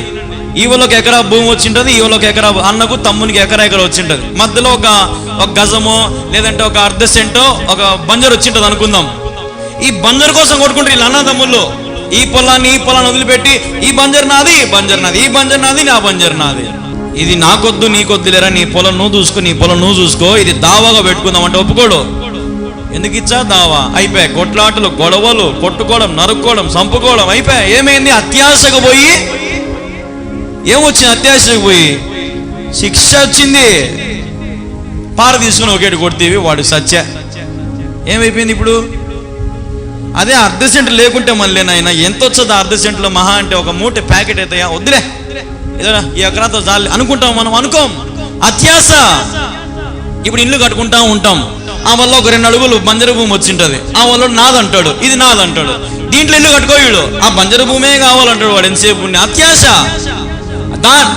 ఈ వల్ల 1 ఎకరా భూమి వచ్చింటది, ఈ వల్ల 1 ఎకరా, అన్నకు తమ్మునికి ఎకరా వచ్చింటది. మధ్యలో ఒక గజమో లేదంటే ఒక అర్ధ సెంటో ఒక బంజరు వచ్చింటది అనుకుందాం. ఈ బంజరు కోసం కొట్టుకుంటారు వీళ్ళు అన్నదమ్ముళ్ళు. ఈ పొలాన్ని వదిలిపెట్టి ఈ బంజరు నాది, ఈ బంజరు నాది, ఈ బంజరు నాది, నా బంజరు నాది, ఇది నాకొద్దు నీకొద్దు లేరా, నీ పొలం నువ్వు చూసుకో, ఇది దావాగా పెట్టుకుందాం అంటే ఒప్పుకోడు. ఎందుకు ఇచ్చా దావా? అయిపోయాయి కొట్లాటలు, గొడవలు, కొట్టుకోవడం, నరుక్కోవడం, చంపుకోవడం అయిపోయాయి. ఏమైంది? అత్యాశకు పోయి ఏమొచ్చింది? అత్యాశకు పోయి శిక్ష వచ్చింది. పార తీసుకుని ఒకేటి కొడితేవి వాడు సత్య. ఏమైపోయింది ఇప్పుడు? అదే అర్ధ సెంట్ లేకుంటే మళ్ళీ నాయన ఎంత వచ్చేది అర్ధ సెంట్లో? మహా అంటే ఒక మూట ప్యాకెట్ అవుతాయా? వద్దులే, ఏదైనా ఈ ఎకరాతో చాలు అనుకుంటాం మనం. అనుకోం, అత్యాశ. ఇప్పుడు ఇల్లు కట్టుకుంటా ఉంటాం, ఆ వల్ల ఒక 2 అడుగులు బంజరు భూమి వచ్చింటది, ఆ వల్ల నాదంటాడు, ఇది నాదంటాడు. దీంట్లో ఇల్లు కట్టుకోడు, ఆ బంజరు భూమే కావాలంటాడు వాడు. ఎంతసేపు అత్యాశ,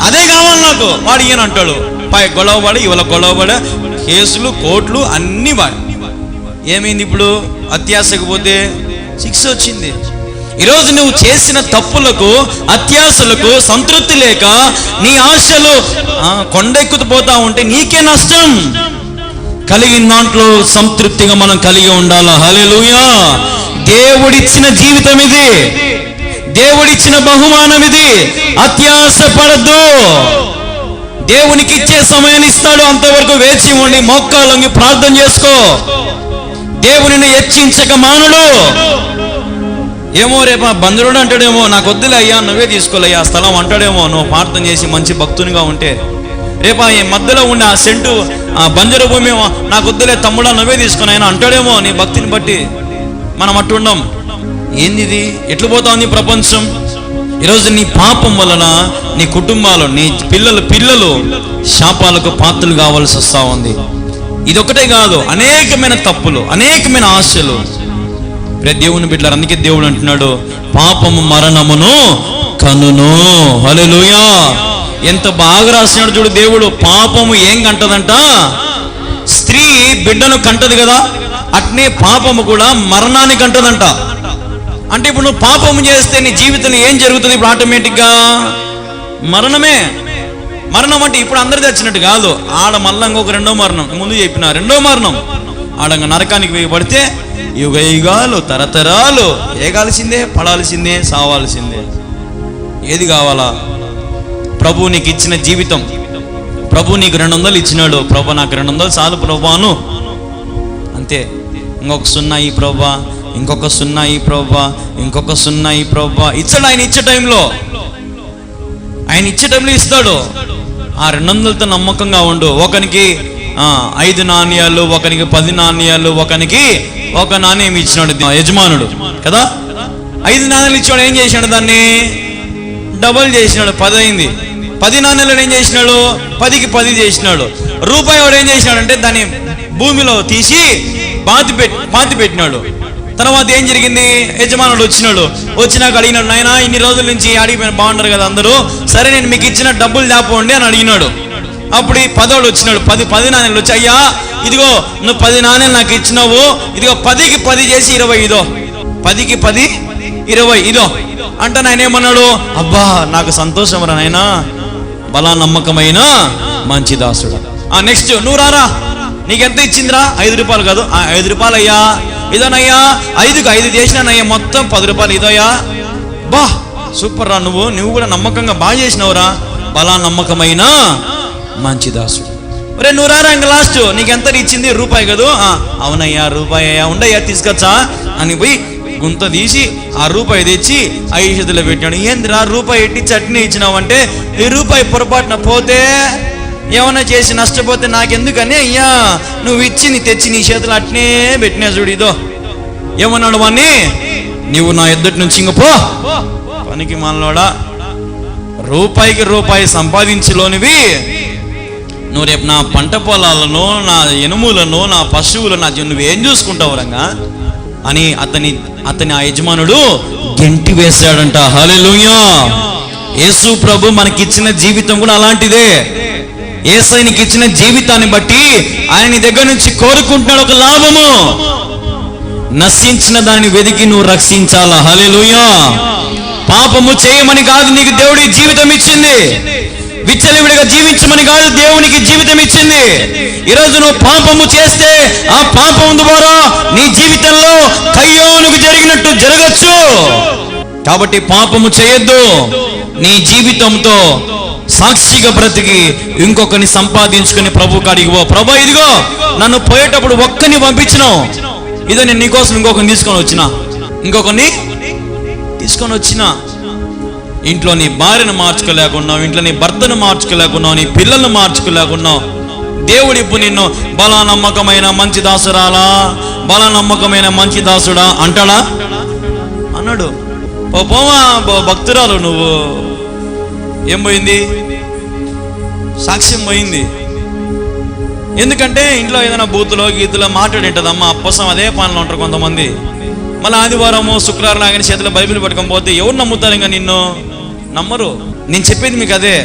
అదే కావాలి నాకు, వాడు ఈయన అంటాడు. పై గొడవపడి ఇవాళ గొడవపడ కేసులు, కోర్టులు అన్ని వాడు. ఏమైంది ఇప్పుడు? అత్యాశకు పోతే శిక్ష వచ్చింది. ఈరోజు నువ్వు చేసిన తప్పులకు, అత్యాశలకు సంతృప్తి లేక నీ ఆశలు కొండెక్కుతూ పోతా ఉంటే నీకే నష్టం. కలిగిన దాంట్లో సంతృప్తిగా మనం కలిగి ఉండాలి. హల్లెలూయా. దేవుడిచ్చిన జీవితం ఇది, దేవుడిచ్చిన బహుమానం ఇది. అత్యాశ పడద్దు. దేవునికి ఇచ్చే సమయాన్ని ఇస్తాడు, అంతవరకు వేచి ఉండి మోకాళ్ళొంగి ప్రార్థన చేసుకో. దేవునిని హెచ్చించక మానుడు. ఏమో రేపు బంధువుడు అంటాడేమో, నాకు వద్దులే అయ్యా, నువ్వే తీసుకోలేయ్యా స్థలం అంటాడేమో. నువ్వు ప్రార్థన చేసి మంచి భక్తునిగా ఉంటే రేపు ఈ మధ్యలో ఉండే ఆ సెంటు ఆ బంజరు భూమి నాకు వద్దులే తమ్ముడా, నువ్వే తీసుకుని ఆయన అంటాడేమో. నీ భక్తిని బట్టి మనం అట్టుండం. ఏంది ఇది? ఎట్లు పోతా ఉంది ప్రపంచం? ఈరోజు నీ పాపం వలన నీ కుటుంబాలు, నీ పిల్లలు శాపాలకు పాత్రలు కావాల్సి వస్తూ ఉంది. ఇదొకటే కాదు, అనేకమైన తప్పులు, అనేకమైన ఆశలు. దేవుని బిడ్డలారా, అందుకే దేవుడు అంటున్నాడు, పాపము మరణమును కనును. హల్లెలూయా. ఎంత బాగా రాసినాడు చూడు దేవుడు. పాపము ఏం కంటదంట? స్త్రీ బిడ్డను కంటది కదా, అట్నే పాపము కూడా మరణాన్ని కంటదంట. అంటే ఇప్పుడు నువ్వు పాపము చేస్తే నీ జీవితంలో ఏం జరుగుతుంది? ఇప్పుడు ఆటోమేటిక్గా మరణమే. మరణం అంటే ఇప్పుడు అందరు తెచ్చినట్టు కాదు. ఆడ మళ్ళా ఇంకొక రెండో మరణం. ముందు చెప్పిన రెండో మరణం. ఆడంగా నరకానికి వేయబడితే యుగ యుగాలు తరతరాలు ఏగాల్సిందే, పడాల్సిందే, సావాల్సిందే. ఏది కావాలా? ప్రభు నీకు ఇచ్చిన జీవితం. ప్రభు నీకు 200 ఇచ్చినాడు. ప్రభు నాకు 200 చాలు ప్రభువాను, అంతే. ఇంకొక 0 ఈ ప్రభా, ఇంకొక 0 ఈ ప్రభా, ఇంకొక 0 ఈ ప్రభా ఇచ్చాడు. ఆయన ఇచ్చే టైంలో ఇస్తాడు. ఆ 200తో నమ్మకంగా ఉండు. ఒకనికి 5 నాణ్యాలు, ఒకనికి 10 నాణ్యాలు, ఒకనికి 1 నాణ్యం ఇచ్చినాడు యజమానుడు కదా. 5 నాణ్యాలు ఇచ్చాడు. ఏం చేసినాడు? దాన్ని డబల్ చేసినాడు, 10 అయింది. 10 నాణ్యాలు ఏం చేసినాడు? 10కి 10 చేసినాడు. రూపాయి వాడు ఏం చేసినాడు అంటే దాన్ని భూమిలో తీసి పాతి పెట్టినాడు. తర్వాత ఏం జరిగింది? యజమానుడు వచ్చినాక అడిగినాడు, నాయనా ఇన్ని రోజుల నుంచి అడిగిపోయిన బాగున్నారు కదా అందరూ, సరే నేను మీకు ఇచ్చిన డబ్బులు దాపోండి అని అడిగినాడు. అప్పుడు 10వాడు వచ్చినాడు. 10 నాణ్యాలు వచ్చి, అయ్యా ఇదిగో నువ్వు 10 నాణ్యాలు నాకు ఇచ్చినావు, ఇదిగో 10కి 10 చేసి 20 ఇదో, 10కి 10 20 ఇదో అంటే ఆయన ఏమన్నాడు? అబ్బా నాకు సంతోషం రా నాయనా, బలా నమ్మకమైన మంచి దాసుడు. నెక్స్ట్ నువ్వు రారా, నీకెంత ఇచ్చిందిరా? 5 రూపాయలు కాదు, 5 రూపాయలు అయ్యా, ఇదోనయ్యా 5కి 5 చేసినానయ్యా, మొత్తం 10 రూపాయలు ఇదోయా. బా సూపర్ రా, నువ్వు కూడా నమ్మకంగా బాగా చేసినావురా, బలా నమ్మకమైన మంచి దాసుడు. ఒరే నువ్వు రారా, ఇంకా లాస్ట్ నీకెంత ఇచ్చింది? రూపాయి కదా. అవునయ్యా రూపాయి అయ్యా, ఉండయ్యా తీసుకొచ్చా అని పోయి గుంత తీసి ఆ రూపాయి తెచ్చి 5 చేతుల్లో పెట్టాడు. ఏందిరా రూపాయి ఎట్టి చట్నీ ఇచ్చినావంటే, ఈ రూపాయి పొరపాటున పోతే ఏమన్నా చేసి నష్టపోతే నాకెందుకని అయ్యా, నువ్వు ఇచ్చి నీ తెచ్చి నీ చేతులు అట్నే పెట్టినా చూడు ఇదో. ఏమన్నాడు వాణ్ణి? నువ్వు నా ఎద్దటి నుంచి ఇంక పో, పనికి మనలోడా, రూపాయికి రూపాయి సంపాదించలోనివి నువ్వు రేపు నా పంట పొలాలను, నా ఎనుములను, నా పశువులను నువ్వేం చూసుకుంటావు రంగా అని అతని ఆ యజమానుడు గెంటి వేశాడంట. హల్లెలూయా. యేసు ప్రభు మనకిచ్చిన జీవితం కూడా అలాంటిదే. యేసయ్యకి ఇచ్చిన జీవితాన్ని బట్టి ఆయన నీ దగ్గర నుంచి కోరుకుంటున్నాడు ఒక లాభము. నశించిన దాన్ని వెతికి నువ్వు రక్షించాలా. హల్లెలూయా. పాపము చేయమని కాదు నీకు దేవుడి జీవితం ఇచ్చింది, విచ్చలవిడిగా జీవించమని కాదు దేవునికి జీవితం ఇచ్చింది. ఈరోజు నువ్వు పాపము చేస్తే ఆ పాపం ద్వారా నీ జీవితంలో కయ్యోనుకు జరిగినట్టు జరగచ్చు. కాబట్టి పాపము చేయొద్దు. నీ జీవితంతో సాక్షిగా బ్రతికి ఇంకొకరిని సంపాదించుకుని ప్రభు కాడికి పో. ప్రభు ఇదిగో నన్ను పోయేటప్పుడు ఒక్కని పంపించినావు, ఇదో నేను నీకోసం ఇంకొకరిని తీసుకొని వచ్చినా. ఇంట్లో నీ భార్యను మార్చుకోలేకున్నావు, ఇంట్లో నీ భర్తను మార్చుకోలేకున్నావు, నీ పిల్లలను మార్చుకోలేకున్నావు. దేవుడు ఇప్పుడు నిన్ను బలా నమ్మకమైన మంచి దాసురాలా, బలా నమ్మకమైన మంచి దాసుడా అంటాడా? అన్నాడు. పోమా భక్తురాలు, నువ్వు ఏం పోయింది? సాక్ష్యం పోయింది. ఎందుకంటే ఇంట్లో ఏదైనా బూతులో గీతులో మాట్లాడేంటదమ్మా, అప్పసం అదే పనులు ఉంటారు కొంతమంది. మళ్ళీ ఆదివారము శుక్రవారం లాగానే చేతిలో బైబిల్ పట్టుకొని పోతే ఎవరు నమ్ముతారు? ఇంకా నిన్ను నమ్మరు. నేను చెప్పేది మీకు అదే,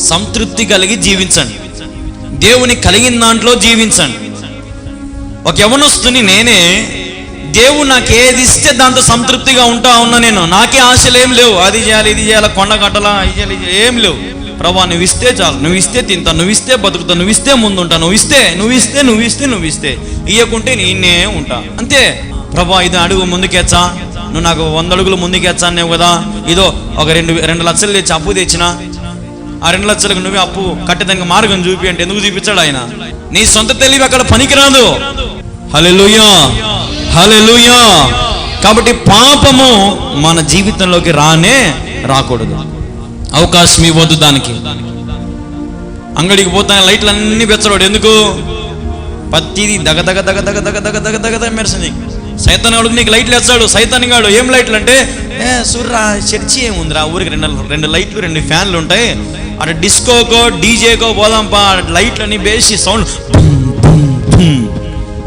సంతృప్తి కలిగి జీవించండి, దేవుని కలిగిన దాంట్లో జీవించండి. ఒక యవ్వనస్తుని నేనే, దేవుడు నాకు ఏది ఇస్తే దాంతో సంతృప్తిగా ఉంటా ఉన్నా. నేను నాకే ఆశలు ఏం లేవు, అది చేయాలి ఇది చేయాలి, కొండ కట్టాలా, ఇది చేయాలి, ఏం లేవు. ప్రభా నువ్వు ఇస్తే చాలు, నువ్వు ఇస్తే తింటా, నువ్వు ఇస్తే బతుకుతా, నువ్వు ఇస్తే ముందుంటా, నువ్వు ఇస్తే ఇయ్యకుంటే నేనే ఉంటా, అంతే. ప్రభా ఇది అడుగు ముందుకెచ్చా, నువ్వు నాకు 100 అడుగులు ముందుకెచ్చా అన్నావు కదా, ఇదో ఒక 2 లక్షలు తెచ్చి అప్పు తెచ్చినా, ఆ 2 లక్షలకు నువ్వే అప్పు కట్టేదానికి మార్గం చూపి అంటే ఎందుకు చూపించాడు ఆయన? నీ సొంత తెలివి అక్కడ పనికిరాదు. హల్లెలూయా, హల్లెలూయా. కాబట్టి పాపము మన జీవితంలోకి రాకూడదు. అవకాశం ఇవ్వద్దు దానికి. అంగడికి పోతాను లైట్లు అన్ని పెంచడాడు. ఎందుకు? పత్తిది దగ దగ దగ దగ దగ దగ దగ దగ దగ మెరసని సైతాన్ గాడు నీకు లైట్లు వేస్తాడు. సైతాన్ గాడు ఏం లైట్లు అంటే, సూర్రా చర్చి ఏముందిరా, ఊరికి 2 లైట్లు 2 ఫ్యాన్లు ఉంటాయి, అటు డిస్కోకో డీజేకో పోదాంపా, లైట్లన్నీ వేసి సౌండ్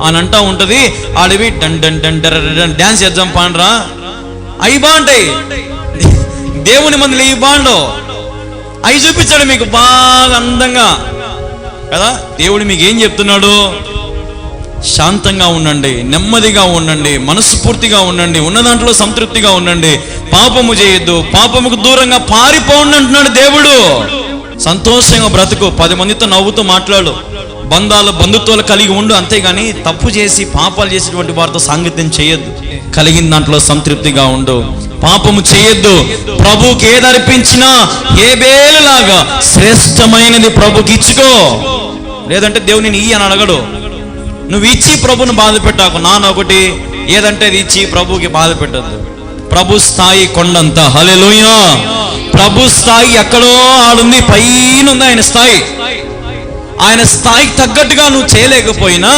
అని అంటా ఉంటుంది. ఆడవి dun dun dun dun dance చేద్దాం పాండ్రా, అవి బాగుంటాయి. దేవుని మందులు ఇవి బాగుండవు. అవి చూపించాడు మీకు బాగా అందంగా కదా. దేవుడు మీకు ఏం చెప్తున్నాడు? శాంతంగా ఉండండి, నెమ్మదిగా ఉండండి, మనస్ఫూర్తిగా ఉండండి, ఉన్న దాంట్లో సంతృప్తిగా ఉండండి, పాపము చేయొద్దు, పాపముకు దూరంగా పారిపోండి అంటున్నాడు దేవుడు. సంతోషంగా బ్రతుకు, 10 మందితో నవ్వుతూ మాట్లాడు, బంధుత్వాలు కలిగి ఉండు, అంతేగాని తప్పు చేసి పాపాలు చేసేటువంటి వారితో సాంగత్యం చేయొద్దు. కలిగిన దాంట్లో సంతృప్తిగా ఉండు, పాపము చేయొద్దు. ప్రభుకి ఏది అర్పించినా హేబేలులాగా శ్రేష్టమైనది ప్రభుకి ఇచ్చుకో. లేదంటే దేవుని ఇయ్యి అని అడగడు. నువ్వు ఇచ్చి ప్రభుని బాధ పెట్టాకు. నానొకటి ఏదంటే అది ఇచ్చి ప్రభుకి బాధ పెట్టద్దు. ప్రభు స్థాయి కొండంత. హల్లెలూయా. ప్రభు స్థాయి ఎక్కడో ఆడుంది, పైన ఉంది ఆయన స్థాయి. ఆయన స్థాయికి తగ్గట్టుగా నువ్వు చేయలేకపోయినా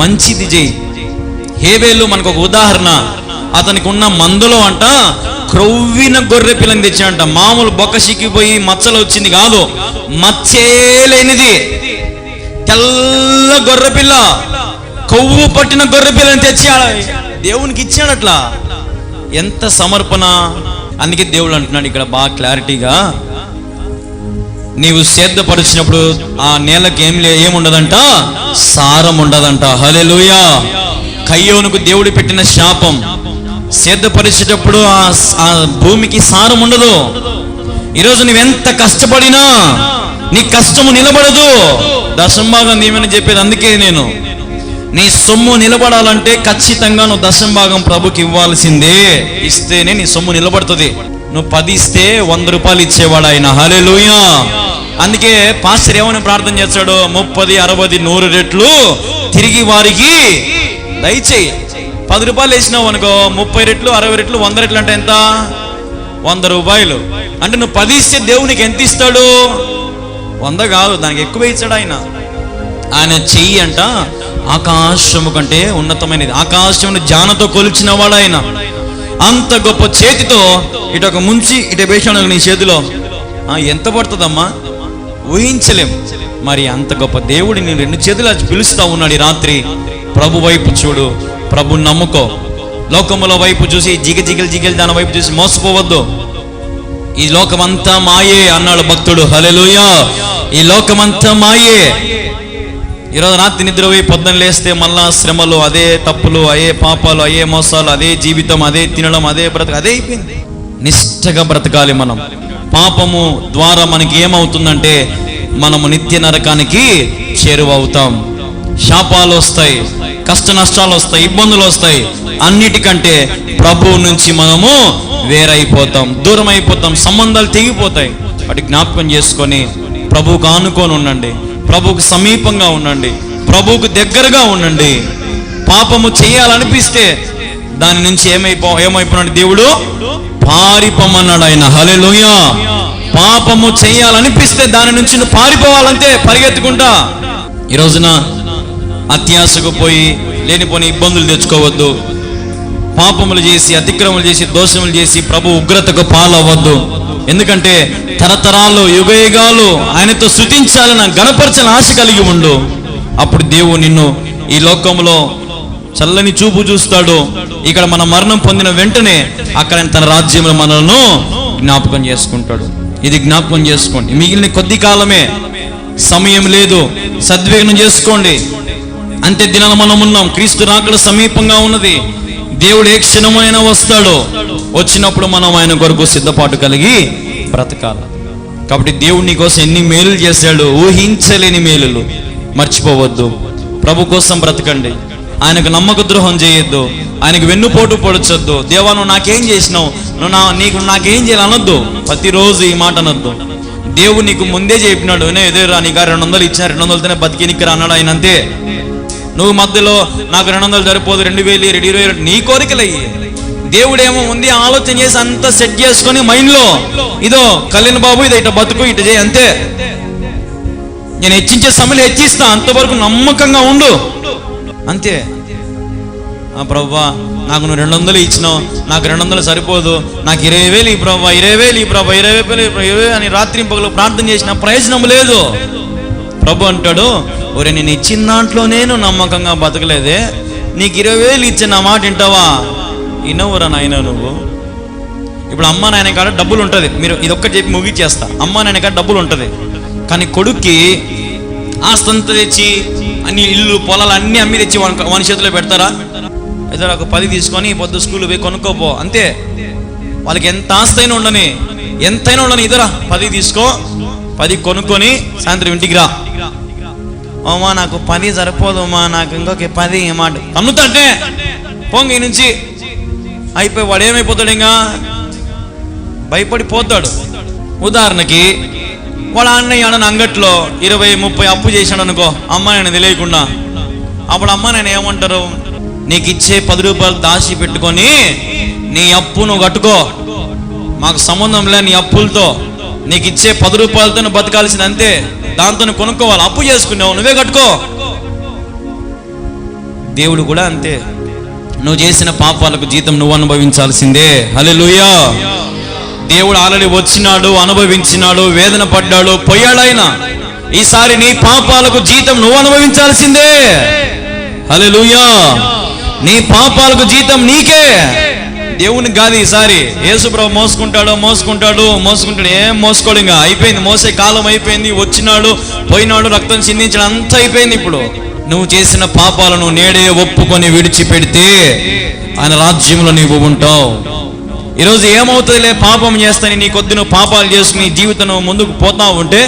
మంచిది చేయి. హేబేలు మనకు ఒక ఉదాహరణ. అతనికి ఉన్న మందులో అంట క్రొవ్విన గొర్రె పిల్లని తెచ్చాడంట. మామూలు బొక్క సిక్కిపోయి మచ్చలు వచ్చింది కాదు, మచ్చేలేనిది తెల్ల గొర్రె పిల్ల, కొవ్వు పట్టిన గొర్రె పిల్లని తెచ్చి దేవునికి ఇచ్చాడట్లా. ఎంత సమర్పణ. అందుకే దేవుడు అంటున్నాడు ఇక్కడ బాగా క్లారిటీగా, నీవు సేద్యపరిచినప్పుడు ఆ నేలకు ఏముండదంట, సారం ఉండదంట. హల్లెలూయా. కయ్యోనుకు దేవుడు పెట్టిన శాపం, సేద్యపరిచేటప్పుడు ఆ భూమికి సారం ఉండదు. ఈరోజు నువ్వెంత కష్టపడినా నీ కష్టము నిలబడదు. దశంభాగం ఏమని చెప్పేది అందుకే నేను, నీ సొమ్ము నిలబడాలంటే ఖచ్చితంగా నువ్వు దశంభాగం ప్రభుకి ఇవ్వాల్సిందే. ఇస్తేనే నీ సొమ్ము నిలబడుతుంది. నువ్వు 10 ఇస్తే 100 రూపాయలు ఇచ్చేవాడు ఆయన. హల్లెలూయా. అందుకే పాస్టర్ ఏమని ప్రార్థన చేస్తాడు? 30, 60, 100 రెట్లు తిరిగి వారికి దయచేయి. 10 రూపాయలు వేసినావు అనుకో, 30 రెట్లు 60 రెట్లు 100 రెట్లు అంటే ఎంత? 100 రూపాయలు. అంటే నువ్వు 10 ఇస్తే దేవునికి ఎంత ఇస్తాడు? 100 కాదు, దానికి ఎక్కువ ఇచ్చాడు ఆయన. ఆయన చెయ్యి అంట ఆకాశము కంటే ఉన్నతమైనది. ఆకాశమును జానతో కొలిచిన వాడు ఆయన. అంత గొప్ప చేతితో ఇటొక ముంచి ఇట వేసాడు నీ చేతిలో. ఎంత పడుతుందమ్మా? ఊహించలేం. మరి అంత గొప్ప దేవుడిని నేను 2 చేతులు పిలుస్తా ఉన్నాడు ఈ రాత్రి. ప్రభు వైపు చూడు, ప్రభు నమ్ముకో. లోకముల వైపు చూసి జిగజిగలు దాని వైపు చూసి మోసపోవద్దు. ఈ లోకమంతా మాయే అన్నాడు భక్తుడు. హల్లెలూయా. ఈ లోకమంతా మాయే. ఈరోజు రాత్రి నిద్రపోయి పొద్దున లేస్తే మళ్ళా శ్రమలు, అదే తప్పులు, అదే పాపాలు, అదే మోసాలు, అదే జీవితం, అదే తినడం, అదే బ్రతక, అదే అయిపోయింది. నిష్ఠగా బ్రతకాలి మనం. పాపము ద్వారా మనకి ఏమవుతుందంటే మనము నిత్య నరకానికి చేరువవుతాం. శాపాలు వస్తాయి, కష్ట నష్టాలు వస్తాయి, ఇబ్బందులు వస్తాయి. అన్నిటికంటే ప్రభువు నుంచి మనము వేరైపోతాం, దూరం అయిపోతాం, సంబంధాలు తెగిపోతాయి. వాటి జ్ఞాపకం చేసుకొని ప్రభువుకు ఆనుకొని ఉండండి, ప్రభువుకు సమీపంగా ఉండండి, ప్రభువుకు దగ్గరగా ఉండండి. పాపము చేయాలనిపిస్తే దాని నుంచి ఏమైపోయినాడు దేవుడు? పారిపోమన్నాడు ఆయన. హల్లెలూయా. పాపము చేయాలనిపిస్తే దాని నుంచి నువ్వు పారిపోవాలంటే పరిగెత్తుకుంటా. ఈ రోజున అత్యాశకు పోయి లేనిపోని ఇబ్బందులు తెచ్చుకోవద్దు. పాపములు చేసి, అతిక్రమములు చేసి, దోషములు చేసి ప్రభు ఉగ్రతకు పాలవద్దు. ఎందుకంటే తరతరాలు, యుగయుగాలు ఆయనతో స్తుతించాలని, గణపరచాలని ఆశ కలిగి ఉండు. అప్పుడు దేవుడు నిన్ను ఈ లోకంలో చల్లని చూపు చూస్తాడు. ఇక్కడ మన మరణం పొందిన వెంటనే అక్కడ తన రాజ్యంలో మనల్ని జ్ఞాపకం చేసుకుంటాడు. ఇది జ్ఞాపకం చేసుకోండి. మిగిలిన కొద్ది కాలమే, సమయం లేదు, సద్వినియోగం చేసుకోండి. అంతే దినాలు మనం ఉన్నాం. క్రీస్తు రాకడ సమీపంగా ఉన్నది. దేవుడు ఏ క్షణమైనా వస్తాడు. వచ్చినప్పుడు మనం ఆయన కొరకు సిద్ధపాటు కలిగి బ్రతకాలి. కాబట్టి దేవుడు నీ కోసం ఎన్ని మేలులు చేశాడు, ఊహించలేని మేలులు. మర్చిపోవద్దు. ప్రభు కోసం బ్రతకండి. ఆయనకు నమ్మక ద్రోహం చేయొద్దు. ఆయనకు వెన్నుపోటు పొడచొద్దు. దేవా నువ్వు నాకేం చేసినావు, నాకేం చేయాలి అనొద్దు. ప్రతిరోజు ఈ మాట అనొద్దు. దేవుడు నీకు ముందే చెప్పినాడు, ఎదురా నీకు 200 ఇచ్చిన 200తోనే బతికినిక్కరా అన్నాడు ఆయన. అంతే. నువ్వు మధ్యలో నాకు 200 సరిపోదు 2000 2000 నీ కోరికలయ్యి. దేవుడేమో ముందే ఆలోచన చేసి అంతా సెట్ చేసుకొని మైండ్లో, ఇదో కళ్యాణ్ బాబు ఇది ఇట బతుకు ఇట చేయి, అంతే. నేను హెచ్చించే సమయంలో హెచ్చిస్తా, అంతవరకు నమ్మకంగా ఉండు, అంతే. ప్రభువా నాకు నువ్వు 200 ఇచ్చినావు, నాకు 200 సరిపోదు, నాకు 20,000 ఈ ప్రభువా, 20,000 ఈ ప్రభువా, 20,000 అని రాత్రి పగలు ప్రార్థన చేసిన ప్రయోజనం లేదు. ప్రభు అంటాడు, ఒరే నేను ఇచ్చిన దాంట్లో నేను నమ్మకంగా బతకలేదే, నీకు 20,000 ఇచ్చిన నా మాట వింటావా? వినవురా నాయన నువ్వు. ఇప్పుడు అమ్మ నాయన కాడ డబ్బులు ఉంటుంది, మీరు ఇదొక్కటి చెప్పి ముగిచేస్తా. అమ్మ నాయన కాడ డబ్బులు ఉంటుంది, కానీ కొడుక్కి ఆస్తంతా తెచ్చి అన్ని ఇల్లు పొలాలు అన్నీ అమ్మి తెచ్చి వాని చేతిలో పెడతారా? అయితే ఒక 10 తీసుకొని పొద్దు స్కూల్ పోయి కొనుక్కోపో, అంతే. వాళ్ళకి ఎంత ఆస్తైనా ఉండని, ఎంతైనా ఉండని, ఇదరా 10 తీసుకో, 10 కొనుక్కొని సాయంత్రం ఇంటికి రా. అమ్మా నాకు 10 సరిపోదు అమ్మా, నాకు ఇంకొక 10 మాట అమ్ముతుంటే పొంగి నుంచి అయిపోయి వాడు ఏమైపోతాడు, ఇంకా భయపడిపోతాడు. ఉదాహరణకి వాళ్ళ అన్నయ్య అంగట్లో 20-30 అప్పు చేశాడు అనుకో, అమ్మ నేను తెలియకుండా. అప్పుడు అమ్మ నేను ఏమంటారు, నీకు ఇచ్చే 10 రూపాయలు దాచి పెట్టుకొని నీ అప్పు నువ్వు కట్టుకో, మాకు సంబంధం లే నీ అప్పులతో, నీకు ఇచ్చే 10 రూపాయలతో నువ్వు బతకాల్సింది, అంతే. దాంతో నువ్వు కొనుక్కోవాలి, అప్పు చేసుకున్నావు నువ్వే కట్టుకో. దేవుడు కూడా అంతే, నువ్వు చేసిన పాపాలకు జీతం నువ్వు అనుభవించాల్సిందే. హల్లెలూయా. దేవుడు ఆల్రెడీ వచ్చినాడు, అనుభవించినాడు, వేదన పడ్డాడు, పోయాడైనా. ఈసారి నీ పాపాలకు జీతం నువ్వు అనుభవించాల్సిందే. హల్లెలూయా. నీ పాపాలకు జీతం నీకే, దేవునికి కాదు. ఈసారి యేసుప్రభు మోసుకుంటాడు, ఏం మోసుకోడు, ఇంకా అయిపోయింది, మోసే కాలం అయిపోయింది. వచ్చినాడు, పోయినాడు, రక్తం చిందించడం అంతా అయిపోయింది. ఇప్పుడు నువ్వు చేసిన పాపాలను నేడే ఒప్పుకొని విడిచిపెడితే ఆయన రాజ్యంలో నీవు ఉంటావు. ఈరోజు ఏమవుతుందిలే పాపం చేస్తాని నీ కొద్ది నువ్వు పాపాలు చేసుకుని జీవితం ముందుకు పోతా ఉంటే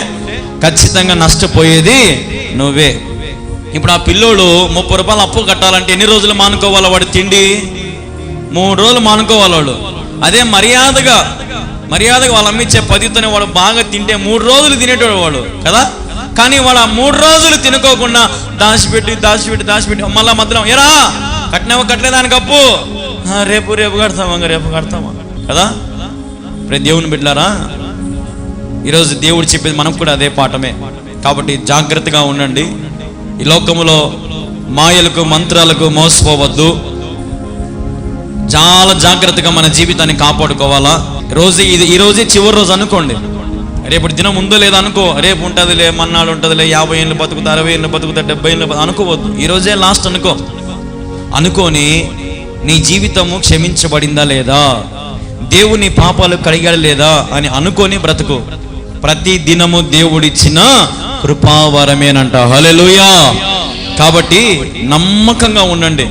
ఖచ్చితంగా నష్టపోయేది నువ్వే. ఇప్పుడు ఆ పిల్లోడు 30 రూపాయలు అప్పు కట్టాలంటే ఎన్ని రోజులు మానుకోవాలి? వాడు తిండి 3 రోజులు మానుకోవాలి వాడు. అదే మర్యాదగా వాళ్ళ అమ్మిచ్చే 10తోనే వాడు బాగా తింటే 3 రోజులు తినేటోడు వాడు కదా. కానీ వాడు ఆ 3 రోజులు తినుకోకుండా దాచిపెట్టి మళ్ళా మధ్యలో ఎరా కట్టలేదానికి అప్పు, రేపు కడతామా కదా. ప్రతి దేవుని బిడ్డలారా, ఈరోజు దేవుడు చెప్పేది మనకు కూడా అదే పాఠమే. కాబట్టి జాగ్రత్తగా ఉండండి. ఈ లోకములో మాయలకు మంత్రాలకు మోసపోవద్దు. చాలా జాగ్రత్తగా మన జీవితాన్ని కాపాడుకోవాలా. ఈ రోజే చివరి రోజు అనుకోండి. రేపటి దినం ఉందో లేదా అనుకో, రేపు ఉంటుందిలే, మన్నాడు ఉంటుందిలే, 50 ఏళ్ళు బతుకుతా, 60 ఏళ్ళు బతుకుతా, 70 ఏళ్ళు అనుకోవద్దు. ఈరోజే లాస్ట్ అనుకొని నీ జీవితము క్షమించబడిందా లేదా, దేవుని పాపాలు కడిగాడు లేదా అని అనుకొని బ్రతుకు. ప్రతి దినము దేవుడిచ్చిన కృపావరమేనంట. హల్లెలూయా. కాబట్టి నమ్మకంగా ఉండండి.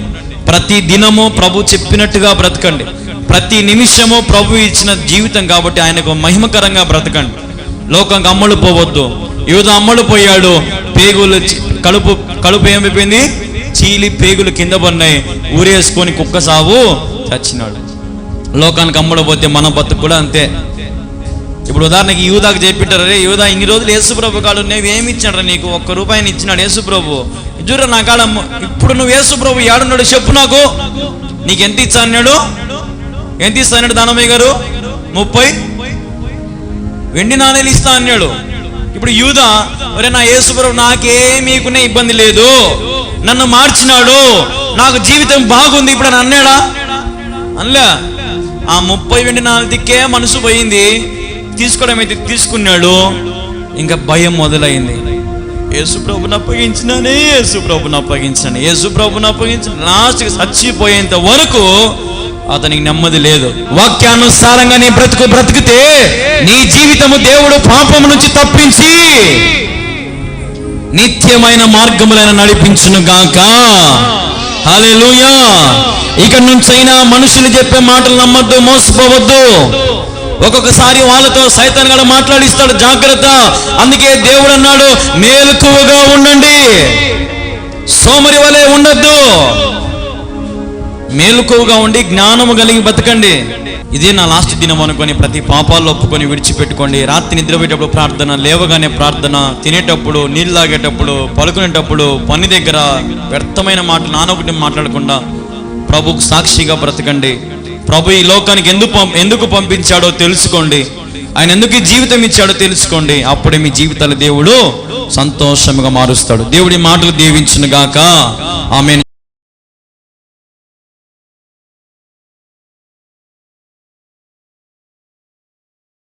ప్రతి దినము ప్రభు చెప్పినట్టుగా బ్రతకండి. ప్రతి నిమిషము ప్రభు ఇచ్చిన జీవితం కాబట్టి ఆయనకు మహిమకరంగా బ్రతకండి. లోకంకి అమ్మలు పోవద్దు. యూద అమ్మలు పోయాడు, పేగులు కడుపు ఏమైపోయింది, చీలి పేగులు కింద పడినాయి, ఊరేసుకొని కుక్క సాగు చచ్చినాడు. లోకానికి అమ్మడు పోతే మన బతుకు కూడా అంతే. ఇప్పుడు ఉదాహరణకి యూదాకు చెప్పిట్టారు, రే యూదా ఇన్ని రోజులు యేసుప్రభు కాడు ఏమి ఇచ్చినాడు నీకు, 1 రూపాయిని ఇచ్చినాడు యేసుప్రభు. చూడ నా కాడ ఇప్పుడు నువ్వు యేసుప్రభు ఏడున్నాడు చెప్పు నాకు, నీకు ఎంత ఇచ్చా అన్నాడు? ఎంత ఇస్తా అన్నాడు దానమయ్య గారు? 30 వెండి నాణేలు ఇస్తా అన్నాడు. ఇప్పుడు యూదా, ఒరే నా యేసుప్రభు నాకేమీకునే ఇబ్బంది లేదు, నన్ను మార్చినాడు, నాకు జీవితం బాగుంది ఇప్పుడు అని అన్నాడా? అనలే. ఆ 30 వెండి నాణేలు దిక్కే మనసు పోయింది, తీసుకోవడం అయితే తీసుకున్నాడు. ఇంకా భయం మొదలైంది. యేసుప్రభుని అప్పగించినానే, యేసుప్రభుని అప్పగించిన లాస్ట్కి చచ్చిపోయేంత వరకు అతనికి నెమ్మది లేదు. వాక్యానుసారంగా నీ బ్రతికితే నీ జీవితము దేవుడు పాపం నుంచి తప్పించి నిత్యమైన మార్గములైన నడిపించును గాక. హల్లెలూయా. ఇక నుంచైనా మనుషులు చెప్పే మాటలు నమ్మద్దు, మోసపోవద్దు. ఒక్కొక్కసారి వాళ్ళతో సైతాన్ గాడు మాట్లాడిస్తాడు, జాగ్రత్త. అందుకే దేవుడు అన్నాడు, మేలుకువగా ఉండండి, సోమరి వలె ఉండద్దు. మేలుకోగా ఉండి జ్ఞానము కలిగి బతకండి. ఇదే నా లాస్ట్ దినం అనుకొని ప్రతి పాపాలు ఒప్పుకొని విడిచిపెట్టుకోండి. రాత్రి నిద్రపోయేటప్పుడు ప్రార్థన, లేవగానే ప్రార్థన, తినేటప్పుడు, నీళ్ళు తాగేటప్పుడు, పడుకునేటప్పుడు, పని దగ్గర వ్యర్థమైన మాటలు నానొకటి మాట్లాడకుండా ప్రభుకు సాక్షిగా బ్రతకండి. ప్రభు ఈ లోకానికి ఎందుకు పంపించాడో తెలుసుకోండి. ఆయన ఎందుకు ఈ జీవితం ఇచ్చాడో తెలుసుకోండి. అప్పుడే మీ జీవితాలు దేవుడు సంతోషంగా మారుస్తాడు. దేవుడి మాటలు దీవించును గాక. ఆమేన్.